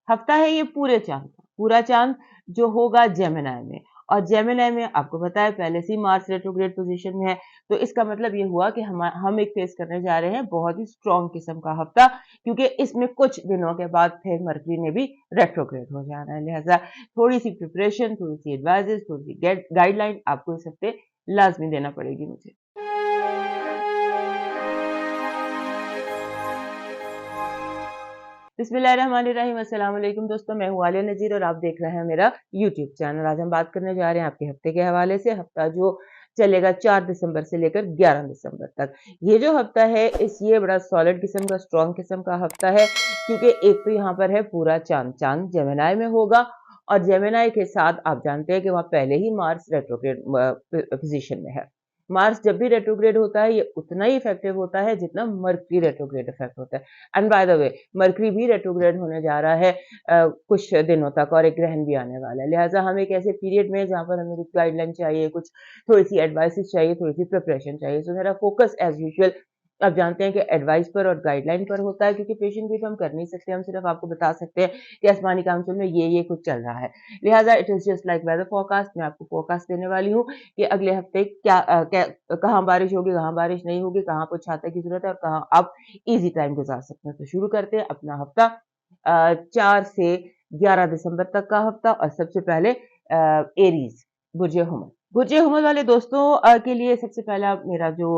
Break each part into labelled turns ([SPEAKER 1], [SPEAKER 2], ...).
[SPEAKER 1] हफ्ता है ये पूरे चांद का, पूरा चांद जो होगा जेमिनी में, और जेमिनी में आपको पता है पहले से ही मार्स रेट्रोग्रेड पोजीशन में है, तो इसका मतलब ये हुआ कि हम एक फेस करने जा रहे हैं बहुत ही स्ट्रॉन्ग किस्म का हफ्ता, क्योंकि इसमें कुछ दिनों के बाद फिर मरकरी ने भी रेट्रोग्रेड हो जाना है। लिहाजा थोड़ी सी प्रिपरेशन, थोड़ी सी एडवाइजेस, थोड़ी सी गाइडलाइन आपको इस हफ्ते लाजमी देना पड़ेगी मुझे। बिस्मिल्लाहिर्रहमानिर्रहीम, अस्सलाम वालेकुम दोस्तों, मैं हूँ आलिया नज़ीर और आप देख रहे हैं मेरा यूट्यूब चैनल। आज हम बात करने जा रहे हैं आपके हफ्ते के हवाले से, हफ्ता जो चलेगा 4 दिसंबर से लेकर 11 दिसंबर तक। ये जो हफ्ता है ये बड़ा सॉलिड किस्म का, स्ट्रॉन्ग किस्म का हफ्ता है, क्योंकि एक तो यहाँ पर है पूरा चांद जेमिनी में होगा, और जेमिनी के साथ आप जानते हैं कि वहाँ पहले ही मार्स रेट्रोग्रेड पोजीशन में है। मार्स जब भी रेट्रोग्रेड होता है ये उतना ही इफेक्टिव होता है जितना मरकरी रेट्रोग्रेड इफेक्ट होता है। And by the way, mercury भी रेट्रोग्रेड होने जा रहा है कुछ दिनों तक, और एक ग्रहण भी आने वाला है। लिहाजा हम एक ऐसे पीरियड में जहाँ पर हमें कुछ गाइडलाइन चाहिए, कुछ थोड़ी सी एडवाइसेस चाहिए, थोड़ी सी प्रिपरेशन चाहिए। सो मेरा फोकस एज यूजुअल आप जानते हैं कि एडवाइस पर और गाइडलाइन पर होता है, क्योंकि पेशेंट भी हम कर नहीं सकते, हम सिर्फ आपको बता सकते हैं कि आसमानी काउंसिल में ये कुछ चल रहा है। लिहाजा it is just like weather forecast, मैं आपको फोरकास्ट देने वाली हूँ कि अगले हफ्ते कहाँ बारिश होगी, कहाँ बारिश नहीं होगी, कहाँ पर छाता की जरूरत है, और कहाँ आप इजी टाइम गुजार सकते हैं। तो शुरू करते हैं अपना हफ्ता 4 से 11 दिसंबर तक का हफ्ता, और सबसे पहले एरीज बुर्ज हुमल। बुर्ज हुमल वाले दोस्तों के लिए सबसे पहला मेरा जो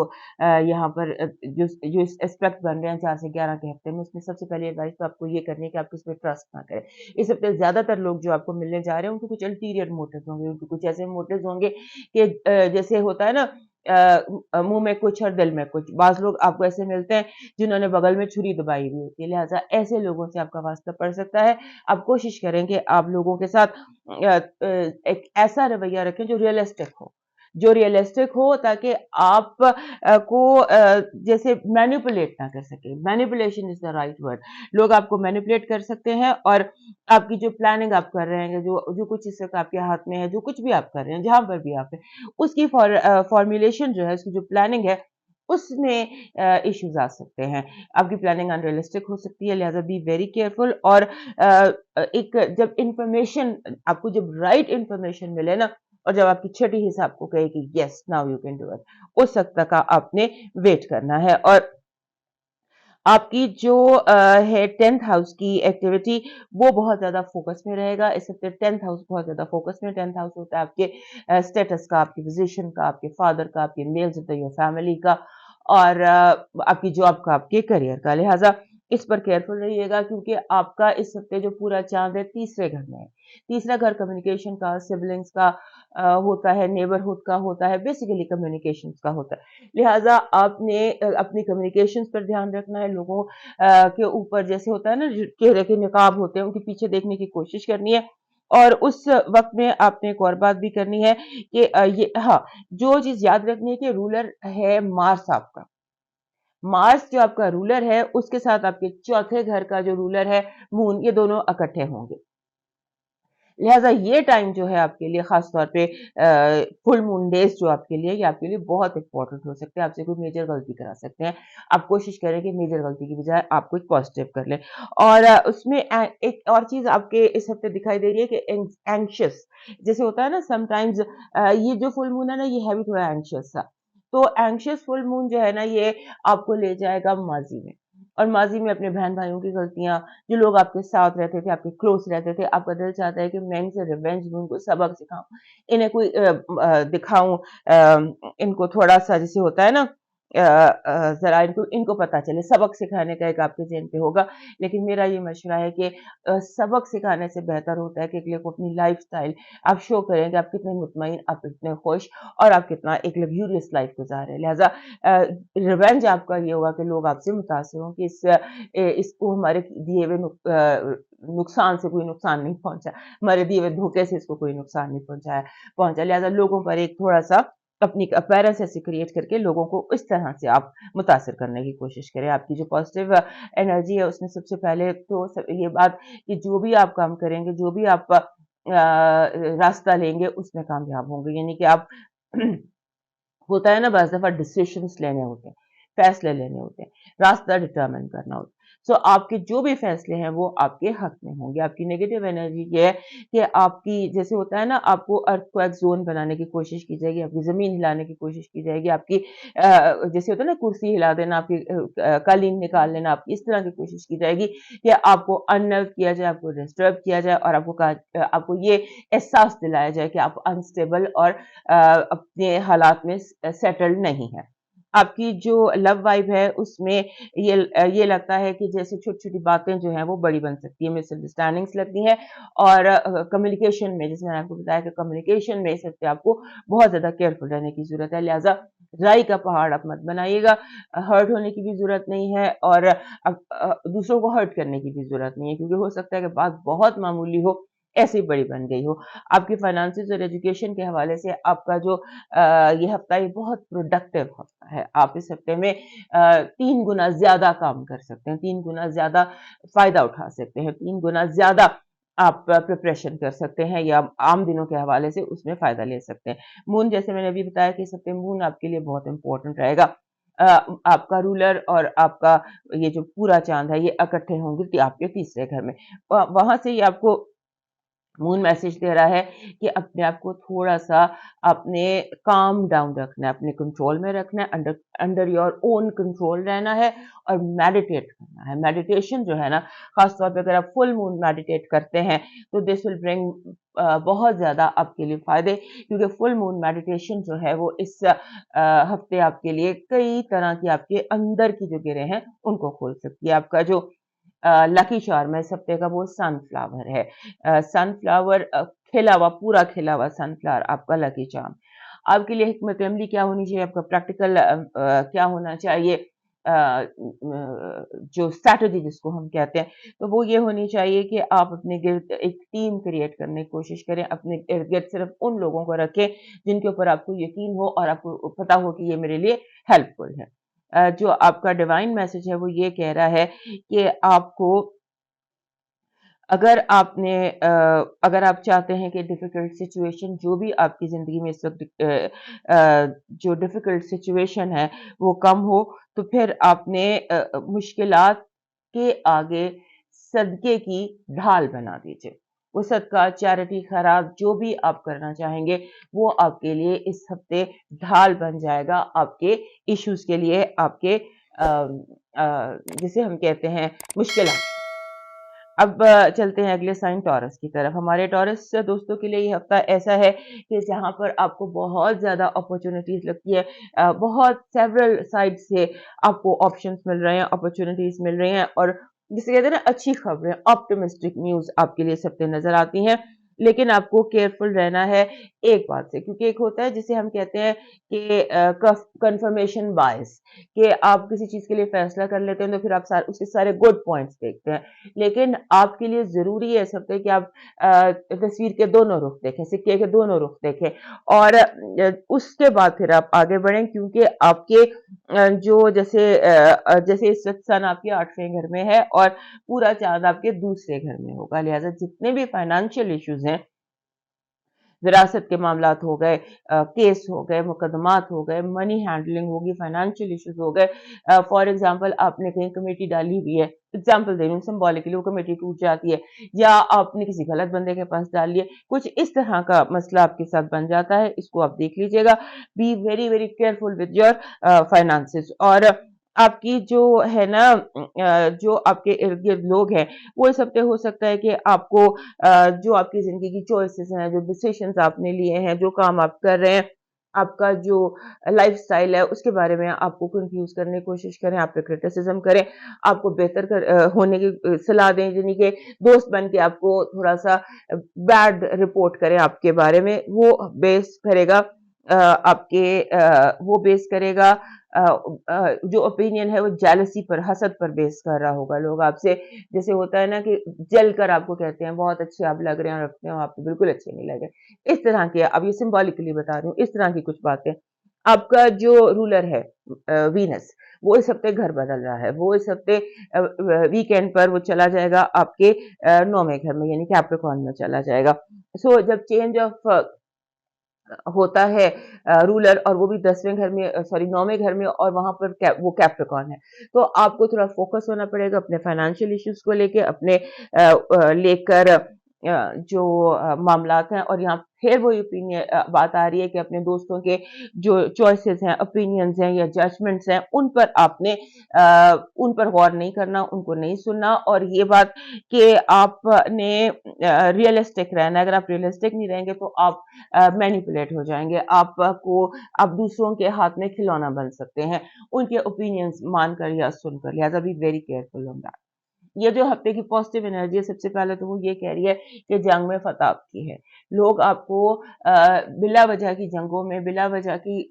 [SPEAKER 1] यहाँ पर जो एस्पेक्ट बन रहे हैं 4 से 11 के हफ्ते में, उसमें सबसे पहले एडवाइस तो आपको ये करनी है कि आप किस पे ट्रस्ट ना करें। इस हफ्ते ज्यादातर लोग जो आपको मिलने जा रहे हैं उनके कुछ अल्टीरियर मोटिव होंगे, उनके कुछ ऐसे मोटिव होंगे कि जैसे होता है ना, मुंह में कुछ और दिल में कुछ। बाज लोग आपको ऐसे मिलते हैं जिन्होंने बगल में छुरी दबाई हुई होती है, लिहाजा ऐसे लोगों से आपका वास्ता पड़ सकता है। आप कोशिश करें कि आप लोगों के साथ एक ऐसा रवैया रखें जो रियलिस्टिक हो, ताकि आप को जैसे मैनिपुलेट ना कर सके। Manipulation is the right word. लोग आपको मैनिपुलेट कर सकते हैं, और आपकी जो प्लानिंग आप कर रहे हैं, जो जो कुछ इस वक्त आपके हाथ में है, जो कुछ भी आप कर रहे हैं, जहां पर भी आप है, उसकी फॉर्मुलेशन जो है, उसकी जो प्लानिंग है, उसमें इश्यूज आ सकते हैं। आपकी प्लानिंग अनरियलिस्टिक हो सकती है, लिहाजा बी वेरी केयरफुल। और एक जब इंफॉर्मेशन आपको, जब राइट इंफॉर्मेशन मिले ना, और जब आपकी छठी हिस्सा आपको कहे कि yes now you can do it, उस वक्त तक आपने वेट करना है। और आपकी जो है 10th हाउस की एक्टिविटी, वो बहुत ज्यादा फोकस में रहेगा इस हफ्ते। 10th हाउस बहुत ज्यादा फोकस में। 10th हाउस होता है आपके स्टेटस का, आपकी पोजीशन का, आपके फादर का, आपके मेल्स ऑफ योर फैमिली का, और आपकी जॉब का, आपके करियर का। लिहाजा इस पर केयरफुल रहिएगा, क्योंकि आपका इस हफ्ते जो पूरा चांद है तीसरे घर में है। तीसरा घर कम्युनिकेशन का, सिबलिंग्स का होता है, नेबरहुड का होता है, बेसिकली कम्युनिकेशन का होता है। लिहाजा आपने अपनी कम्युनिकेशंस पर ध्यान रखना है। लोगों के ऊपर जैसे होता है ना, चेहरे के नकाब होते हैं, उनके पीछे देखने की कोशिश करनी है। और उस वक्त में आपने एक और बात भी करनी है कि ये हाँ, जो चीज याद रखनी है कि रूलर है मार्स आपका। मार्स जो आपका रूलर है, उसके साथ आपके चौथे घर का जो रूलर है मून, ये दोनों इकट्ठे होंगे। लिहाजा ये टाइम जो है आपके लिए खास तौर पे फुल मून डेज जो आपके लिए, ये आपके लिए बहुत इंपॉर्टेंट हो सकते हैं। आपसे कोई मेजर गलती करा सकते हैं। आप कोशिश करें कि मेजर गलती की बजाय आप कोई पॉजिटिव कर लें। और उसमें एक और चीज आपके इस हफ्ते दिखाई दे रही है कि एंक्शियस जैसे होता है ना समटाइम्स, ये जो फुल मून है ना, ये है भी थोड़ा एंक्शियस सा। तो एंक्शियस फुल मून जो है ना, ये आपको ले जाएगा माजी में, और माजी में अपने बहन भाइयों की गलतियां, जो लोग आपके साथ रहते थे, आपके क्लोज रहते थे, आपका दिल चाहता है कि मैं इनसे रिवेंज लूं, इनको सबक सिखाऊं, इन्हें कोई दिखाऊं, इनको थोड़ा सा जैसे होता है ना, जरा इनको इनको पता चले, सबक सिखाने का एक आपके जेहन पे होगा। लेकिन मेरा ये मशवरा है कि सबक सिखाने से बेहतर होता है कि अगले को अपनी लाइफ स्टाइल आप शो करें कि आप कितने मुतमईन, आप कितने खुश, और आप कितना एक लग्जूरियस लाइफ गुजार रहे हैं। लिहाजा रिवेंज आपका ये होगा कि लोग आपसे मुतासिर हों कि इसको हमारे दिए हुए नुकसान से कोई नुकसान नहीं पहुंचा, हमारे दिए हुए धोखे से इसको कोई नुकसान नहीं पहुंचा। लिहाजा लोगों पर एक थोड़ा सा अपनी अपेयरेंस ऐसे क्रिएट करके लोगों को इस तरह से आप मुतासिर करने की कोशिश करें। आपकी जो पॉजिटिव एनर्जी है, उसमें सबसे पहले तो ये बात कि जो भी आप काम करेंगे, जो भी आप रास्ता लेंगे, उसमें कामयाब होंगे। यानी कि आप होता है ना, बाज़ दफ़ा डिसीजंस लेने होते हैं, फैसले लेने होते हैं, रास्ता डिटरमाइन करना होता है। सो आपके जो भी फैसले हैं वो आपके हक में होंगे। आपकी नेगेटिव एनर्जी ये है कि आपकी, जैसे होता है ना, आपको अर्थक्वेक ज़ोन बनाने की कोशिश की जाएगी, आपकी ज़मीन हिलाने की कोशिश की जाएगी, आपकी जैसे होता है ना कुर्सी हिला देना, आपकी कालीन निकाल लेना, आपकी इस तरह की कोशिश की जाएगी कि आपको अननर्व किया जाए, आपको डिस्टर्ब किया जाए और आपको ये एहसास दिलाया जाए कि आप अनस्टेबल और अपने हालात में सेटल्ड नहीं है। आपकी जो लव वाइब है उसमें ये लगता है कि जैसे छोटी-छोटी बातें जो हैं वो बड़ी बन सकती हैं, मिसअंडरस्टैंडिंग्स लगती हैं और कम्युनिकेशन में, जैसे मैंने आपको बताया कि कम्युनिकेशन में इस वक़्त आपको बहुत ज़्यादा केयरफुल रहने की ज़रूरत है। लिहाज़ा राई का पहाड़ आप मत बनाइएगा, हर्ट होने की भी ज़रूरत नहीं है और दूसरों को हर्ट करने की भी ज़रूरत नहीं है, क्योंकि हो सकता है कि बात बहुत मामूली हो, ऐसे ही बड़ी बन गई हो। आपकी फाइनेंसेस और एजुकेशन के हवाले से आपका जो ये हफ्ता ये बहुत प्रोडक्टिव हफ्ता है। आप इस हफ्ते में 3 गुना ज़्यादा काम कर सकते हैं, 3 गुना ज़्यादा फ़ायदा उठा सकते हैं, 3 गुना ज़्यादा आप प्रिपरेशन कर सकते हैं या आम दिनों के हवाले से उसमें फ़ायदा ले सकते हैं। मून, जैसे मैंने अभी बताया कि इस हफ्ते मून आपके लिए बहुत इम्पोर्टेंट रहेगा। आपका रूलर और आपका ये जो पूरा चाँद है ये इकट्ठे होंगे कि आपके तीसरे घर में। वहाँ से ये आपको मून मैसेज दे रहा है कि अपने आप को थोड़ा-सा अपने काम डाउन रखना है, अपने कंट्रोल में रखना है, under under your own control रहना है और मेडिटेट करना है। मेडिटेशन जो है ना, ख़ास तौर पे अगर आप फुल मून मेडिटेट करते हैं, तो दिस विल ब्रिंग बहुत ज़्यादा आपके लिए फ़ायदे, क्योंकि फुल मून मेडिटेशन जो है वो इस हफ़्ते आपके लिए कई तरह की आपके अंदर की जो गिरें हैं, उनको खोल सकती है। आपका जो लकी चार्म है इस हफ़्ते का वो सनफ्लावर है। सनफ्लावर खिला हुआ, पूरा खिला हुआ सनफ्लावर आपका लकी चार्म। आपके लिए हिकमत अमली क्या होनी चाहिए, आपका प्रैक्टिकल क्या होना चाहिए, जो स्ट्रैटेजी जिसको हम कहते हैं, तो वो ये होनी चाहिए कि आप अपने गिर्द एक टीम क्रिएट करने की कोशिश करें। अपने इर्द-गिर्द सिर्फ़ उन लोगों को रखें जिनके ऊपर आपको यकीन हो और आपको पता हो कि ये मेरे लिए हेल्पफुल है। जो आपका डिवाइन मैसेज है वो ये कह रहा है कि आपको, अगर आप चाहते हैं कि डिफ़िकल्ट सिचुएशन जो भी आपकी ज़िंदगी में इस वक़्त जो डिफ़िकल्ट सिचुएशन है वो कम हो, तो फिर आपने मुश्किलात के आगे सदक़े की ढाल बना दीजिए। वो सदका, चैरिटी, खैरात जो भी आप करना चाहेंगे, वो आपके लिए इस हफ़्ते ढाल बन जाएगा आपके इश्यूज़ के लिए, आपके जिसे हम कहते हैं मुश्किलात। अब चलते हैं अगले साइन टॉरस की तरफ। हमारे टॉरस दोस्तों के लिए ये हफ्ता ऐसा है कि जहाँ पर आपको बहुत ज़्यादा अपॉर्च्युनिटीज़ लगती है, बहुत सेवरल साइड से आपको ऑप्शंस मिल रहे हैं, अपॉर्च्युनिटीज़ मिल रही हैं और जिसे कहते हैं ना अच्छी खबरें, ऑप्टिमिस्टिक न्यूज़ आपके लिए इस हफ्ते नज़र आती हैं। लेकिन आपको केयरफुल रहना है एक बात से, क्योंकि एक होता है जिसे हम कहते हैं कि कन्फर्मेशन बायस, कि आप किसी चीज़ के लिए फैसला कर लेते हैं तो फिर आप उसके सारे गुड पॉइंट्स देखते हैं। लेकिन आपके लिए ज़रूरी है इस हफ़्ते कि आप तस्वीर के दोनों रुख देखें, सिक्के के दोनों रुख देखें और उसके बाद फिर आप आगे बढ़ें, क्योंकि आपके जैसे इस वक़्त सन आपके 8वें घर में है और पूरा चाँद आपके दूसरे घर में होगा। लिहाज़ा जितने भी फाइनेंशियल इश्यूज़ हैं, विरासत के मामलात हो गए, केस हो गए, मुकदमात हो गए, मनी हैंडलिंग होगी, फाइनेंशियल इश्यूज़ हो गए। फॉर एग्ज़ाम्पल आपने कहीं कमेटी डाली हुई है, एग्ज़ाम्पल दे रही हूँ, सिंबॉलिकली वो कमेटी टूट जाती है या आपने किसी गलत बंदे के पास डाल ली है, कुछ इस तरह का मसला आपके साथ बन जाता है, इसको आप देख लीजिएगा। Be very, very careful with your finances और आपकी जो है ना जो आपके इर्द-गिर्द लोग हैं, वो इस हफ़्ते हो सकता है कि आपको जो आपकी ज़िंदगी की चॉइसेस हैं, जो डिसीजंस आपने लिए हैं, जो काम आप कर रहे हैं, आपका जो लाइफ़स्टाइल है, उसके बारे में आपको कन्फ्यूज़ करने की कोशिश करें, आप पे क्रिटिसिज़्म करें, आपको बेहतर होने की सलाह दें, यानी कि दोस्त बन के आपको थोड़ा-सा बैड रिपोर्ट करें आपके बारे में, वो बेस करेगा जो ओपिनियन है वो जेलसी पर, हसद पर बेस कर रहा होगा। लोग आपसे, जैसे होता है ना कि जल कर आपको कहते हैं बहुत अच्छे आप लग रहे हैं और अपने आप पे बिल्कुल अच्छे नहीं लग रहे। इस तरह के, अब ये सिंबॉलिकली बता रही हूँ, इस तरह की कुछ बातें। आपका जो रूलर है वीनस, वो इस हफ्ते घर बदल रहा है। वो इस हफ्ते वीकेंड पर वो चला जाएगा आपके 9वें घर में, यानी कैप्रिकॉर्न में चला जाएगा। सो जब चेंज ऑफ होता है रूलर, और वो भी 10वें घर में, सॉरी 9वें घर में, और वहां पर वो कैप्रिकॉर्न है। तो आपको थोड़ा फोकस होना पड़ेगा अपने फाइनेंशियल इश्यूज को लेके, अपने लेकर जो मामलात हैं। और यहाँ फिर वही ओपिनियन बात आ रही है कि अपने दोस्तों के जो चॉइसेस हैं, ओपिनियंस हैं या जजमेंट्स हैं, उन पर आपने उन पर गौर नहीं करना, उनको नहीं सुनना। और ये बात कि आपने रियलिस्टिक रहना है। अगर आप रियलिस्टिक नहीं रहेंगे तो आप मैनिपुलेट हो जाएंगे, आप दूसरों के हाथ में खिलौना बन सकते हैं, उनके ओपिनियंस मानकर या सुनकर। लिहाजा B very careful on that. ये जो हफ्ते की पॉजिटिव एनर्जी है, सबसे पहले तो वो ये कह रही है कि जंग में फतह आपकी है। लोग आपको बिला वजह की जंगों में, बिला वजह की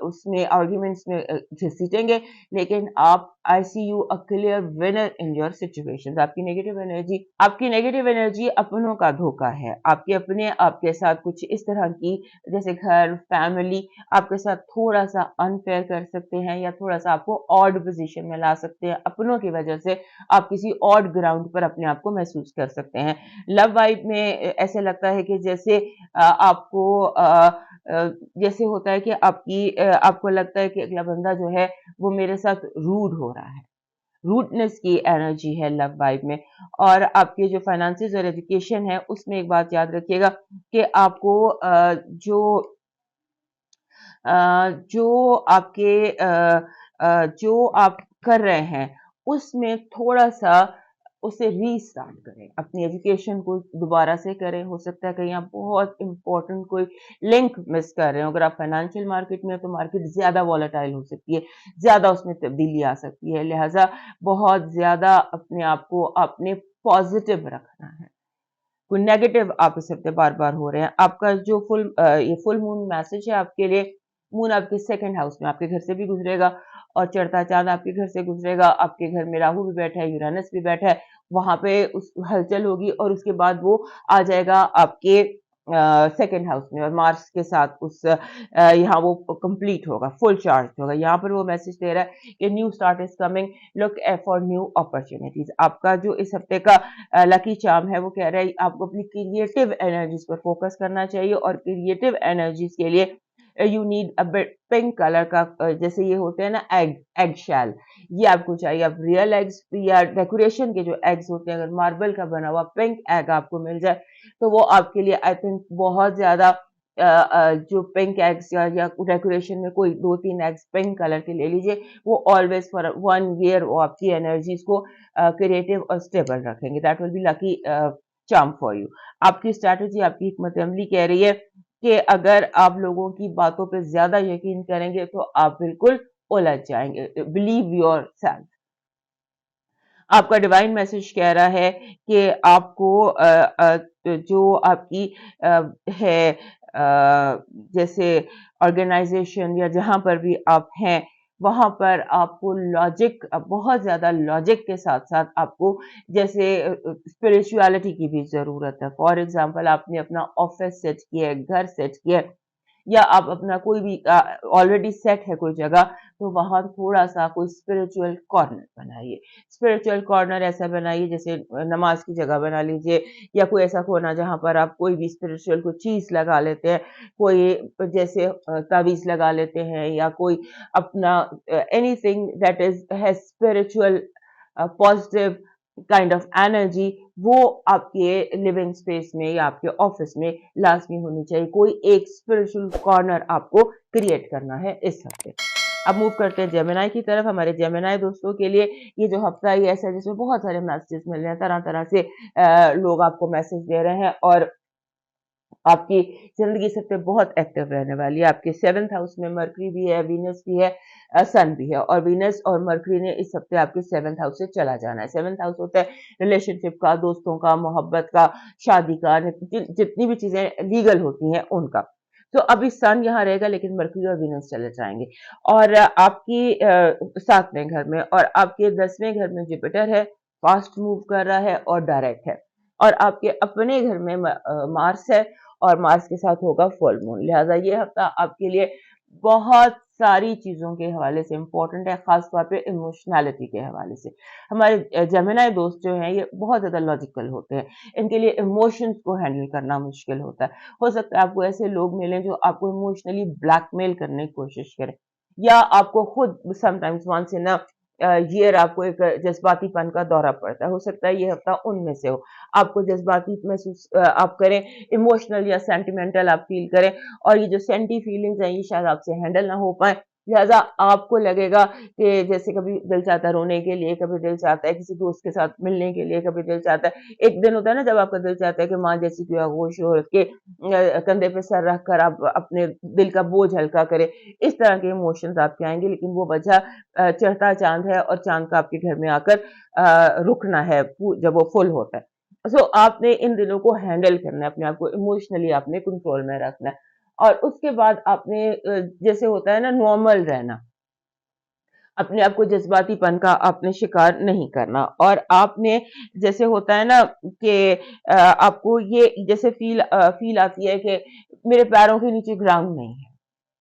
[SPEAKER 1] उसमें आर्ग्यूमेंट्स में घसीटेंगे, लेकिन आप I see you a clear winner in your situations. आपकी नेगेटिव एनर्जी अपनों का धोखा है। आपके अपने आपके साथ कुछ इस तरह की, जैसे घर, फैमिली, आपके साथ थोड़ा सा अनफेयर कर सकते हैं या थोड़ा सा आपको ऑड पोजीशन में ला सकते हैं। अपनों की वजह से आप किसी ऑड ग्राउंड पर अपने आप को महसूस कर सकते हैं। लव वाइब में ऐसे लगता है कि जैसे आपको जैसे होता है कि आपको लगता है कि अगला बंदा जो है वो मेरे साथ रूड हो रहा है। रूडनेस की एनर्जी है लव वाइब में। और आपके जो फाइनेंसेस और एजुकेशन है, उसमें एक बात याद रखिएगा कि आपको जो आप कर रहे हैं उसमें थोड़ा सा उसे रीस्टार्ट करें, अपनी एजुकेशन को दोबारा से करें। हो सकता है कहीं आप बहुत इंपॉर्टेंट कोई लिंक मिस कर रहे हो। अगर आप फाइनेंशियल मार्केट में हो तो मार्केट ज्यादा वॉलेटाइल हो सकती है, ज्यादा उसमें तब्दीली आ सकती है। लिहाजा बहुत ज्यादा अपने आप को आपने पॉजिटिव रखना है। कोई नेगेटिव आप इस हफ्ते बार बार हो रहे हैं। आपका जो ये फुल मून मैसेज है आपके लिए, मून आपके सेकंड हाउस में, आपके घर से भी गुजरेगा और चढ़ता चांद आपके घर से गुजरेगा। आपके घर में राहु भी बैठा है, यूरेनस भी बैठा है, वहां पे उस हलचल होगी और उसके बाद वो आ जाएगा आपके सेकंड हाउस में, और मार्स के साथ यहाँ वो कंप्लीट होगा, फुल चार्ज होगा। यहाँ पर वो मैसेज दे रहा है कि new start is coming, look for new opportunities. आपका जो इस हफ्ते का लकी चार्म है वो कह रहा है आपको अपनी क्रिएटिव एनर्जीज पर फोकस करना चाहिए। और क्रिएटिव एनर्जीज के लिए you need a bit pink colour का, जैसे ये होते हैं ना एग शेल, ये आपको चाहिए। आप रियल एग्स या डेकोरेशन के जो एग्स होते हैं, अगर मार्बल का बना हुआ पिंक एग आपको मिल जाए तो वो आपके लिए आई थिंक बहुत ज्यादा जो पिंक एग्स या डेकोरेशन में कोई 2-3 एग्स पिंक कलर के ले लीजिए। वो ऑलवेज फॉर 1 ईयर वो आपकी एनर्जीज को क्रिएटिव और स्टेबल रखेंगे। That will be lucky charm for you. आपकी स्ट्रैटेजी, आपकी हिकमत अमली कह रही है कि अगर आप लोगों की बातों पे ज्यादा यकीन करेंगे तो आप बिल्कुल उलझ जाएंगे। Believe your self. आपका डिवाइन मैसेज कह रहा है कि आपको जो आपकी है, जैसे ऑर्गेनाइजेशन या जहां पर भी आप हैं, वहां पर आपको लॉजिक, बहुत ज्यादा लॉजिक के साथ साथ आपको जैसे स्पिरिचुअलिटी की भी जरूरत है। फॉर एग्जांपल, आपने अपना ऑफिस सेट किया है, घर सेट किया है, या आप अपना कोई भी ऑलरेडी सेट है कोई जगह, तो वहां थोड़ा सा कोई स्पिरिचुअल कॉर्नर बनाइए। स्पिरिचुअल कॉर्नर ऐसा बनाइए जैसे नमाज की जगह बना लीजिए, या कोई ऐसा कोना जहां पर आप कोई भी स्पिरिचुअल को चीज लगा लेते हैं, कोई जैसे तावीज लगा लेते हैं, या कोई अपना एनीथिंग दैट इज है spiritual positive kind of energy, वो आपके लिविंग स्पेस में या आपके ऑफिस में लाजमी होनी चाहिए। कोई एक स्पिरिचुअल कॉर्नर आपको क्रिएट करना है इस हफ्ते। अब मूव करते हैं जेमिनाई की तरफ। हमारे जेमिनाई दोस्तों के लिए ये जो हफ्ता ही ऐसा है जिसमें बहुत सारे मैसेजेस मिल रहे हैं, तरह तरह से लोग आपको मैसेज दे रहे हैं, और आपकी जिंदगी इस हफ्ते बहुत एक्टिव रहने वाली है। आपके 7th हाउस में मरकरी भी है, वीनस भी है, सन भी है, और वीनस और मरकरी ने इस हफ्ते आपके 7th हाउस से चला जाना है। 7th हाउस होता है रिलेशनशिप का, दोस्तों का, मोहब्बत का, शादी का, जितनी भी चीजें लीगल होती हैं उनका। तो अभी सन यहाँ रहेगा, लेकिन मरकरी और वीनस चले जाएंगे। और आपकी 7वें घर में और आपके 10वें घर में जुपिटर है, फास्ट मूव कर रहा है और डायरेक्ट है। और आपके अपने घर में मार्स है, और मार्स के साथ होगा फुल मून। लिहाजा ये हफ्ता आपके लिए बहुत सारी चीज़ों के हवाले से इम्पोर्टेंट है, ख़ास तौर पे इमोशनैलिटी के हवाले से। हमारे जेमिनी दोस्त जो हैं ये बहुत ज़्यादा लॉजिकल होते हैं, इनके लिए इमोशंस को हैंडल करना मुश्किल होता है। हो सकता है आपको ऐसे लोग मिलें जो आपको इमोशनली ब्लैकमेल करने की कोशिश करें, या आपको खुद sometimes once in a year आपको एक जज़्बातीपन का दौरा पड़ता है। हो सकता है ये हफ़्ता उनमें से हो। आपको जज़्बाती महसूस आप करें, इमोशनल या सेंटिमेंटल आप फ़ील करें, और ये जो सेंटी फीलिंग्स हैं ये शायद आपसे हैंडल ना हो पाएँ, लिहाज़ा आपको लगेगा कि जैसे कभी दिल चाहता है रोने के लिए, कभी दिल चाहता है किसी दोस्त के साथ मिलने के लिए, कभी दिल चाहता है, एक दिन होता है ना जब आपका दिल चाहता है कि माँ जैसी कोई आगोश हो और उसके कंधे पे सर रख कर आप अपने दिल का बोझ हल्का करें। इस तरह के इमोशंस आपके आएँगे, लेकिन वो वजह चढ़ता चाँद है, और चाँद का आपके घर में आकर रुकना है जब वो फुल होता है। सो आपने इन दिनों को हैंडल करना है, अपने आप को इमोशनली आपने कंट्रोल में रखना है, और उसके बाद आपने जैसे होता है ना नॉर्मल रहना, अपने आप को जज़्बातीपन का आपने शिकार नहीं करना, और आपने जैसे होता है ना कि आपको ये जैसे फ़ील आती है कि मेरे पैरों के नीचे ग्राउंड नहीं है।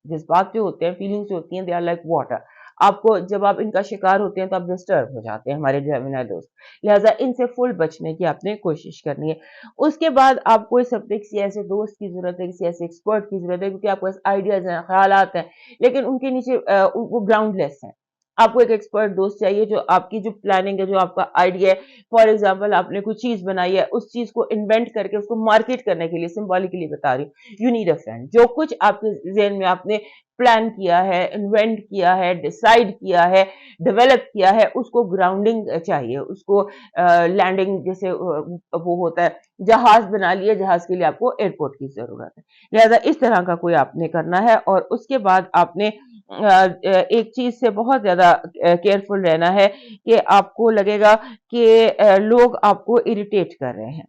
[SPEAKER 1] जज़्बात जो होते हैं, फीलिंग्स जो होती हैं, दे आर लाइक वाटर। आपको जब आप इनका शिकार होते हैं तो आप डिस्टर्ब हो जाते हैं, हमारे जेमिनी दोस्त। लिहाज़ा इनसे फुल बचने की आपने कोशिश करनी है। उसके बाद आपको इस हफ़्ते किसी ऐसे दोस्त की ज़रूरत है, किसी ऐसे एक्सपर्ट की ज़रूरत है, क्योंकि आपके पास आइडियाज़ हैं, ख़यालात हैं, लेकिन उनके नीचे वो ग्राउंडलेस हैं। आपको एक एक्सपर्ट दोस्त चाहिए जो आपकी जो प्लानिंग है, जो आपका आइडिया है, फॉर एग्ज़ाम्पल आपने कोई चीज़ बनाई है, उस चीज़ को इन्वेंट करके उसको मार्केट करने के लिए, सिंबॉलिकली बता रही हूँ, यू नीड अ फ्रेंड। जो कुछ आपके ज़हन में आपने प्लान किया है, इन्वेंट किया है, डिसाइड किया है, डेवलप किया है, उसको ग्राउंडिंग चाहिए, उसको लैंडिंग जैसे वो होता है, जहाज़ बना लिए, जहाज़ के लिए आपको एयरपोर्ट की ज़रूरत है। लिहाज़ा इस तरह का कोई आपने करना है, और उसके बाद आपने एक चीज़ से बहुत ज़्यादा केयरफुल रहना है कि आपको लगेगा कि लोग आपको इरिटेट कर रहे हैं।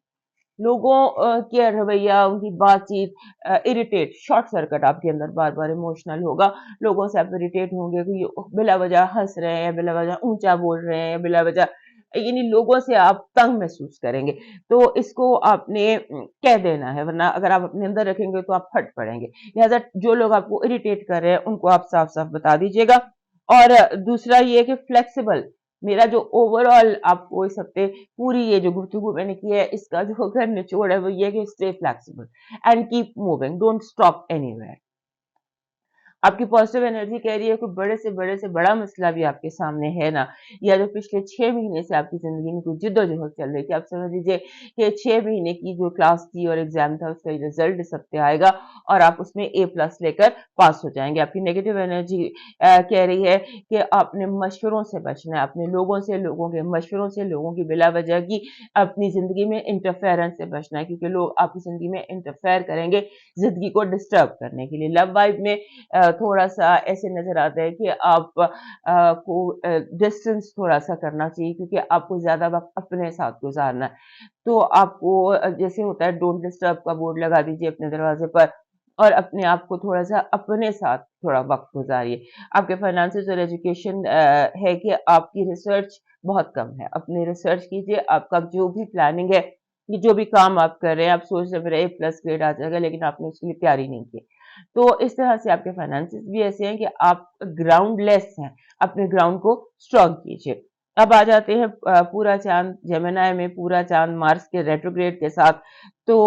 [SPEAKER 1] लोगों का रवैया, उनकी बातचीत इरिटेट, शॉर्ट सर्किट आपके अंदर बार-बार इमोशनल होगा। लोगों से आप इरिटेट होंगे कि ये बिला वजह हँस रहे हैं, बिला वजह ऊँचा बोल रहे हैं, बिला वजह यानी लोगों से आप तंग महसूस करेंगे। तो इसको आपने कह देना है, वरना अगर आप अपने अंदर रखेंगे तो आप फट पड़ेंगे। लिहाज़ा जो लोग आपको इरिटेट कर रहे हैं, उनको आप साफ-साफ बता दीजिएगा। और दूसरा ये है कि फ्लेक्सिबल, मेरा जो ओवरऑल आपको इस हफ्ते पूरी ये जो गुफ्तगू मैंने की है, इसका जो अगर निचोड़ है वो ये है कि stay flexible and keep moving, don't stop anywhere. आपकी पॉजिटिव एनर्जी कह रही है कोई बड़े से बड़ा मसला भी आपके सामने है ना, या जो पिछले 6 महीने से आपकी ज़िंदगी में कोई जिद्दोजहद चल रही थी, आप समझ लीजिए कि 6 महीने की जो क्लास थी और एग्ज़ाम था उसका रिज़ल्ट इस हफ्ते आएगा, और आप उसमें ए प्लस लेकर पास हो जाएँगे। आपकी नेगेटिव एनर्जी कह रही है कि आपने मशवरों से बचना है, अपने लोगों से, लोगों के मशवरों से, लोगों की बिला वजह की अपनी ज़िंदगी में इंटरफेरेंस से बचना है, क्योंकि लोग आपकी ज़िंदगी में इंटरफेयर करेंगे ज़िंदगी को डिस्टर्ब करने के लिए। लव वाइब में थोड़ा-सा ऐसे नज़र आता है कि आप को डिस्टेंस थोड़ा-सा करना चाहिए, क्योंकि आपको ज़्यादा वक़्त अपने साथ गुज़ारना है। तो आपको जैसे होता है डोंट डिस्टर्ब का बोर्ड लगा दीजिए अपने दरवाज़े पर, और अपने आप को थोड़ा-सा अपने साथ थोड़ा वक़्त गुज़ारिए। आपके फाइनेंसेस और एजुकेशन है कि आपकी रिसर्च बहुत कम है। अपनी रिसर्च कीजिए, आपका जो भी प्लानिंग है, ये जो भी काम आप कर रहे हैं, आप सोच रहे हैं मेरा ए प्लस ग्रेड आ जाएगा, लेकिन आपने उसके लिए तैयारी नहीं की। तो इस तरह से आपके फाइनेंसेस भी ऐसे हैं कि आप ग्राउंडलेस हैं, अपने ग्राउंड को स्ट्रॉन्ग कीजिए। अब आ जाते हैं पूरा चाँद जेमिनी में, पूरा चाँद मार्स के रेट्रोग्रेड के साथ। तो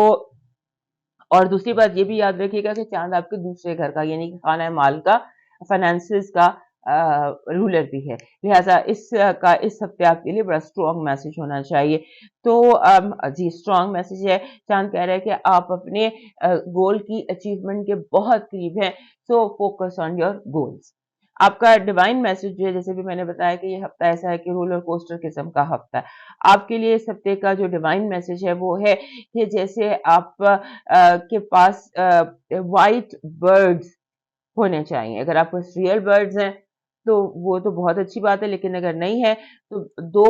[SPEAKER 1] और दूसरी बात ये भी याद रखिएगा कि चाँद आपके दूसरे घर का, यानी कि खाना माल का, फाइनेंसेस का रूलर भी है। लिहाज़ा इस हफ्ते आपके लिए बड़ा स्ट्रॉन्ग मैसेज होना चाहिए। तो जी स्ट्रॉन्ग मैसेज है, चाँद कह रहा है कि आप अपने गोल की अचीवमेंट के बहुत करीब हैं, so focus on your goals. आपका डिवाइन मैसेज जो है, जैसे भी मैंने बताया कि ये हफ्ता ऐसा है कि रोलर कोस्टर किस्म का हफ्ता है। आपके लिए इस हफ्ते का जो डिवाइन मैसेज है वो है कि जैसे आप के पास व्हाइट बर्ड्स होने चाहिए। अगर आपके पास रियल बर्ड्स हैं, तो वो तो बहुत अच्छी बात है, लेकिन अगर नहीं है, तो 2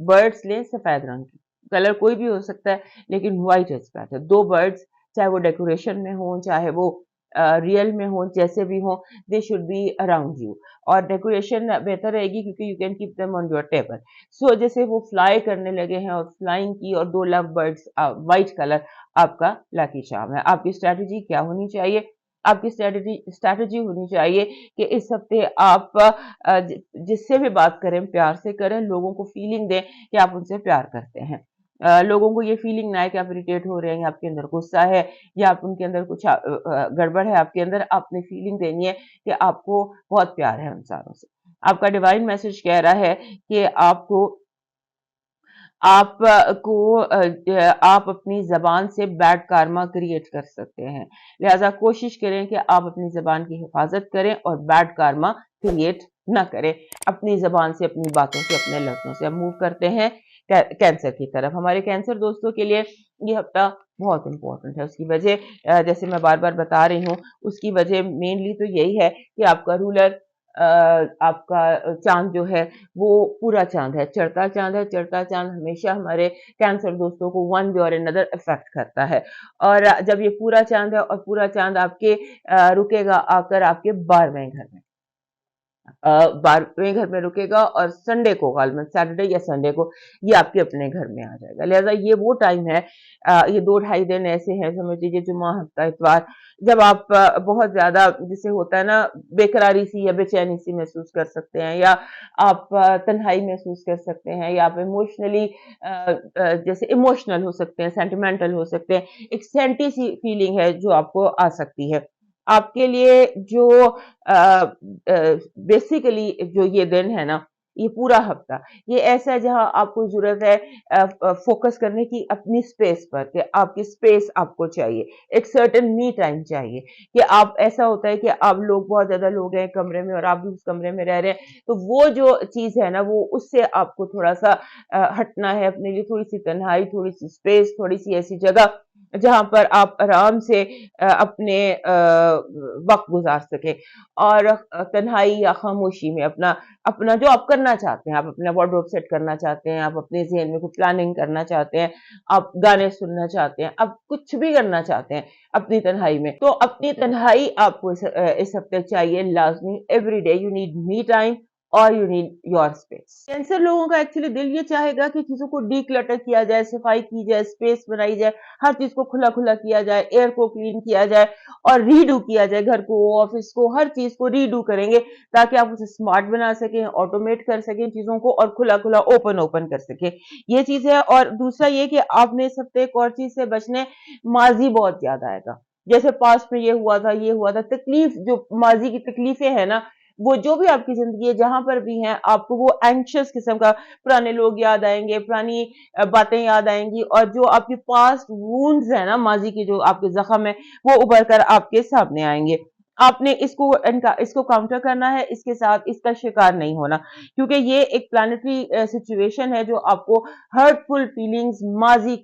[SPEAKER 1] बर्ड्स लें सफ़ेद रंग की। कलर कोई भी हो सकता है, लेकिन व्हाइट इज़ बेटर। 2 बर्ड्स, चाहे वो डेकोरेशन में हों, चाहे वो रियल में हों, जैसे भी हों, they should be around you. और डेकोरेशन बेहतर रहेगी, क्योंकि you can keep them on your table. So जैसे वो फ्लाई करने लगे हैं और फ्लाइंग की, और 2 लव बर्ड्स व्हाइट कलर आपका लकी चार्म है। आपकी स्ट्रैटेजी क्या होनी चाहिए? आपकी स्ट्रैटेजी होनी चाहिए कि इस हफ्ते आप जिससे भी बात करें प्यार से करें, लोगों को फीलिंग दें कि आप उनसे प्यार करते हैं। लोगों को ये फीलिंग ना आए कि आप इरिटेट हो रहे हैं या आपके अंदर गुस्सा है या आप उनके अंदर कुछ गड़बड़ है आपके अंदर। आपने फीलिंग देनी है कि आपको बहुत प्यार है उन सारों से। आपका डिवाइन मैसेज कह रहा है कि आप अपनी ज़बान से बैड कार्मा क्रिएट कर सकते हैं। लिहाज़ा कोशिश करें कि आप अपनी ज़बान की हिफाज़त करें और बैड कार्मा क्रिएट ना करें। अपनी ज़बान से, अपनी बातों से, अपने लफ्ज़ों से। अब मूव करते हैं कैंसर की तरफ। हमारे कैंसर दोस्तों के लिए ये हफ्ता बहुत इम्पोर्टेंट है। उसकी वजह जैसे मैं बार-बार बता रही हूँ, उसकी वजह मेनली तो यही है कि आपका रूलर आपका चाँद जो है वो पूरा चाँद है, चढ़ता चाँद है। चढ़ता चाँद हमेशा हमारे कैंसर दोस्तों को वन वे और अनदर इफ़ेक्ट करता है। और जब ये पूरा चाँद है और पूरा चाँद आपके रुकेगा आकर आपके 12वें घर में। 12वें घर में रुकेगा और संडे को, गालिबन सैटरडे या संडे को ये आपके अपने घर में आ जाएगा। लिहाजा ये वो टाइम है, ये 2 ढाई दिन ऐसे हैं, समझ लीजिए जुम्मा, हफ्ता, इतवार, जब आप बहुत ज़्यादा, जिसे होता है ना, बेकरारी सी या बेचैनी सी महसूस कर सकते हैं, या आप तन्हाई महसूस कर सकते हैं, या आप इमोशनली जैसे इमोशनल हो सकते हैं, सेंटिमेंटल हो सकते हैं। एक सेंटी सी फीलिंग है जो आपको आ सकती है। आपके लिए जो बेसिकली जो ये दिन है ना, ये पूरा हफ्ता, ये ऐसा है जहां आपको जरूरत है फोकस करने की अपनी स्पेस पर, कि आपकी स्पेस आपको चाहिए, एक सर्टेन मी टाइम चाहिए। कि आप, ऐसा होता है कि आप लोग, बहुत ज्यादा लोग हैं कमरे में और आप भी उस कमरे में रह रहे हैं, तो वो जो चीज है ना, वो उससे आपको थोड़ा सा हटना है। अपने लिए थोड़ी सी तन्हाई, थोड़ी सी स्पेस, थोड़ी सी ऐसी जगह जहां पर आप आराम से अपने वक्त गुजार सके, और तन्हाई या खामोशी में अपना अपना जो आप करना चाहते हैं, आप अपना वार्डरोब सेट करना चाहते हैं, आप अपने ज़हन में कुछ प्लानिंग करना चाहते हैं, आप गाने सुनना चाहते हैं, आप कुछ भी करना चाहते हैं अपनी तन्हाई में, तो अपनी तन्हाई आपको इस हफ्ते चाहिए लाज़मी। Every day you need me time और you need your space. Cancer लोगों का एक्चुअली दिल ये चाहेगा कि चीज़ों को डीक्लटर किया जाए, सफाई की जाए, स्पेस बनाई जाए, हर चीज़ को खुला-खुला किया जाए, एयर को क्लीन किया जाए और रीडू किया जाए। घर को, ऑफिस को, हर चीज को रीडू करेंगे ताकि आप उसे स्मार्ट बना सकें, ऑटोमेट कर सकें चीजों को, और खुला खुला ओपन ओपन कर सकें। ये चीज है। और दूसरा ये कि आपने इस हफ्ते एक और चीज से बचने, माजी बहुत ज्यादा आएगा, जैसे पास्ट में ये हुआ था, ये हुआ था, तकलीफ, जो माजी की तकलीफें हैं ना, वो जो भी आपकी जिंदगी है जहां पर भी हैं, आपको वो एंक्शस किस्म का पुराने लोग याद आएंगे, पुरानी बातें याद आएंगी, और जो आपके पास्ट वूंड्स है ना, माजी के जो आपके जख्म है, वो उभर कर आपके सामने आएंगे। आपने इसको काउंटर करना है, इसके साथ इसका शिकार नहीं होना, क्योंकि ये एक प्लानिटरी सिचुएशन है जो आपको हर्टफुल फीलिंग्स, माजी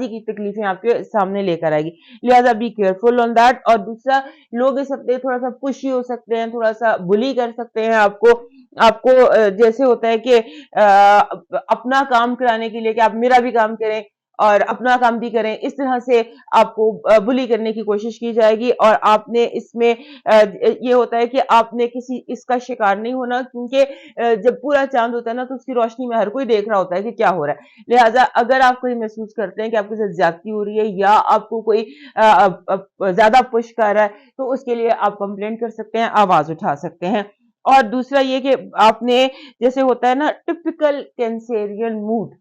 [SPEAKER 1] की तकलीफें आपके सामने लेकर आएगी। लिहाजा बी केयरफुल ऑन दैट। और दूसरा, लोग इस हफ्ते थोड़ा सा पुशी हो सकते हैं, थोड़ा सा बुली कर सकते हैं आपको। आपको जैसे होता है कि अपना काम कराने के लिए कि आप मेरा भी काम करें और अपना काम भी करें, इस तरह से आपको बुली करने की कोशिश की जाएगी। और आपने इसमें ये होता है कि आपने किसी इसका शिकार नहीं होना, क्योंकि जब पूरा चांद होता है ना, तो उसकी रोशनी में हर कोई देख रहा होता है कि क्या हो रहा है। लिहाजा अगर आप कोई महसूस करते हैं कि आपके साथ ज्यादती हो रही है या आपको कोई ज्यादा पुश कर रहा है, तो उसके लिए आप कंप्लेंट कर सकते हैं, आवाज उठा सकते हैं। और दूसरा ये कि आपने, जैसे होता है ना, टिपिकल कैंसेरियन मूड,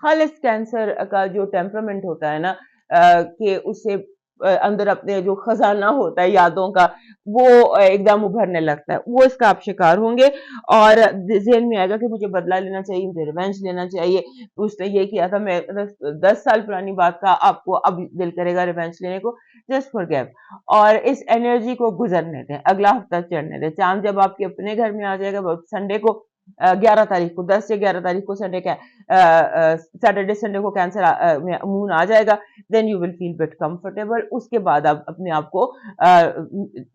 [SPEAKER 1] खालिस कैंसर का जो टेम्परामेंट होता है ना, कि उससे अंदर अपने जो खजाना होता है यादों का, वो एकदम उभरने लगता है, वो इसका आप शिकार होंगे। और जेहन में आएगा कि मुझे बदला लेना चाहिए, मुझे रिवेंज लेना चाहिए, उसने ये किया था, मैं 10 साल पुरानी बात का आपको अब दिल करेगा रिवेंज लेने को। जस्ट फॉरगिव, और इस एनर्जी को गुजरने दें, अगला हफ्ता चढ़ने दें। चांद जब आपके अपने घर में आ जाएगा संडे को, 11 तारीख को, 10 या 11 तारीख को संडे का, सैटरडे संडे को कैंसर में मून आ जाएगा, then you will feel bit comfortable. उसके बाद आप अपने आप को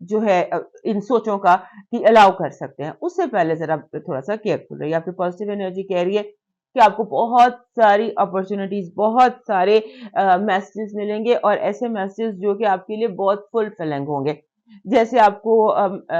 [SPEAKER 1] जो है इन सोचों का कि अलाउ कर सकते हैं। उससे पहले जरा थोड़ा सा केयरफुल रहिए। आपकी पॉजिटिव एनर्जी कह रही है कि आपको बहुत सारी अपॉर्चुनिटीज, बहुत सारे मैसेजेस मिलेंगे, और ऐसे मैसेजेस जो कि आपके लिए बहुत फुलफिलिंग होंगे। जैसे आपको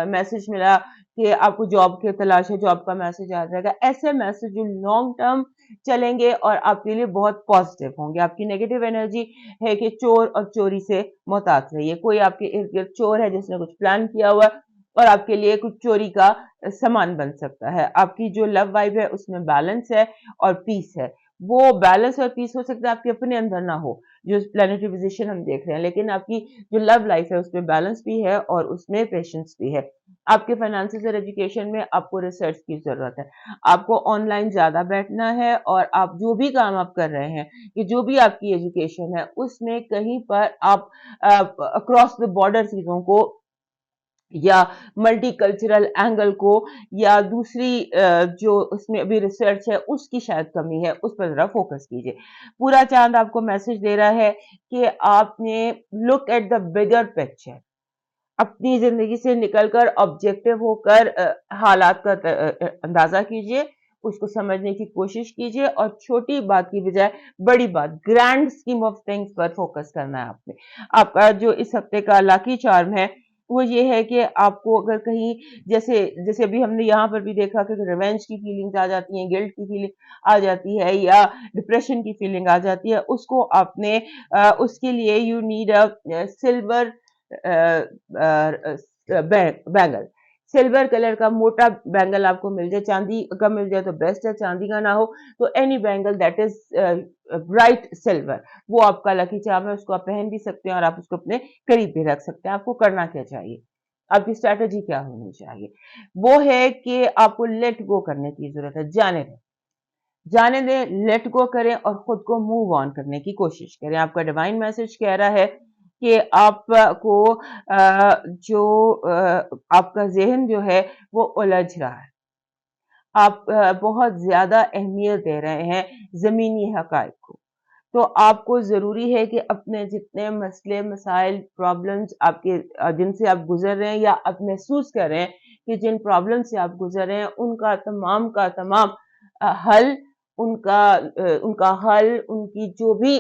[SPEAKER 1] मैसेज मिला कि आपको जॉब की तलाश है, जॉब का मैसेज आ जाएगा। ऐसे मैसेज जो लॉन्ग टर्म चलेंगे और आपके लिए बहुत पॉजिटिव होंगे। आपकी नेगेटिव एनर्जी है कि चोर और चोरी से मोहतात रहिए। कोई आपके इर्द गिर्द चोर है जिसने कुछ प्लान किया हुआ और आपके लिए कुछ चोरी का सामान बन सकता है। आपकी जो लव वाइब है उसमें बैलेंस है और पीस है। वो बैलेंस और पीस हो सकता है आपके अपने अंदर ना हो, जो प्लैनेटरी पोजीशन हम देख रहे हैं, लेकिन आपकी जो लव लाइफ है उसमें बैलेंस भी है और उसमें पेशेंस भी है। आपके फाइनेंसेस और एजुकेशन में आपको रिसर्च की जरूरत है। आपको ऑनलाइन ज्यादा बैठना है और आप जो भी काम आप कर रहे हैं, कि जो भी आपकी एजुकेशन है, उसमें कहीं पर आप अक्रॉस द बॉर्डर चीजों को या मल्टीकल्चरल एंगल को या दूसरी जो उसमें अभी रिसर्च है उसकी शायद कमी है, उस पर जरा फोकस कीजिए। पूरा चांद आपको मैसेज दे रहा है कि आपने look at the bigger picture, अपनी जिंदगी से निकलकर ऑब्जेक्टिव होकर हालात का अंदाजा कीजिए, उसको समझने की कोशिश कीजिए और छोटी बात की बजाय बड़ी बात, ग्रैंड स्कीम ऑफ थिंग्स पर फोकस करना है आपने। आपका जो इस हफ्ते का लकी चार्म है वो ये है कि आपको अगर कहीं जैसे जैसे अभी हमने यहाँ पर भी देखा कि रिवेंज की फीलिंग्स आ जाती हैं, गिल्ट की फीलिंग आ जाती है या डिप्रेशन की फीलिंग आ जाती है, उसको आपने उसके लिए you need a silver bangle, silver colour का मोटा बैंगल आपको मिल जाए, चांदी का मिल जाए तो बेस्ट है, चांदी का ना हो तो any bangle that is bright silver, वो आपका लकी चार्म है। उसको आप पहन भी सकते हैं और आप उसको अपने करीब भी रख सकते हैं। आपको करना क्या चाहिए, आपकी स्ट्रैटेजी क्या होनी चाहिए, वो है कि आपको लेट गो करने की जरूरत है। जाने दें, लेट गो करें और खुद को मूव ऑन करने की कोशिश करें। आपका डिवाइन मैसेज कह रहा है कि आपको जो आपका ज़हन जो है वो उलझ रहा है। आप बहुत ज़्यादा अहमियत दे रहे हैं ज़मीनी हक़ाइक़ को। तो आपको ज़रूरी है कि अपने जितने मसले, मसाइल, प्रॉब्लम्स आपके जिनसे आप गुज़र रहे हैं या आप महसूस कर रहे हैं कि जिन प्रॉब्लम से आप गुज़र रहे हैं, उनका तमाम का तमाम हल उनका हल, उनकी जो भी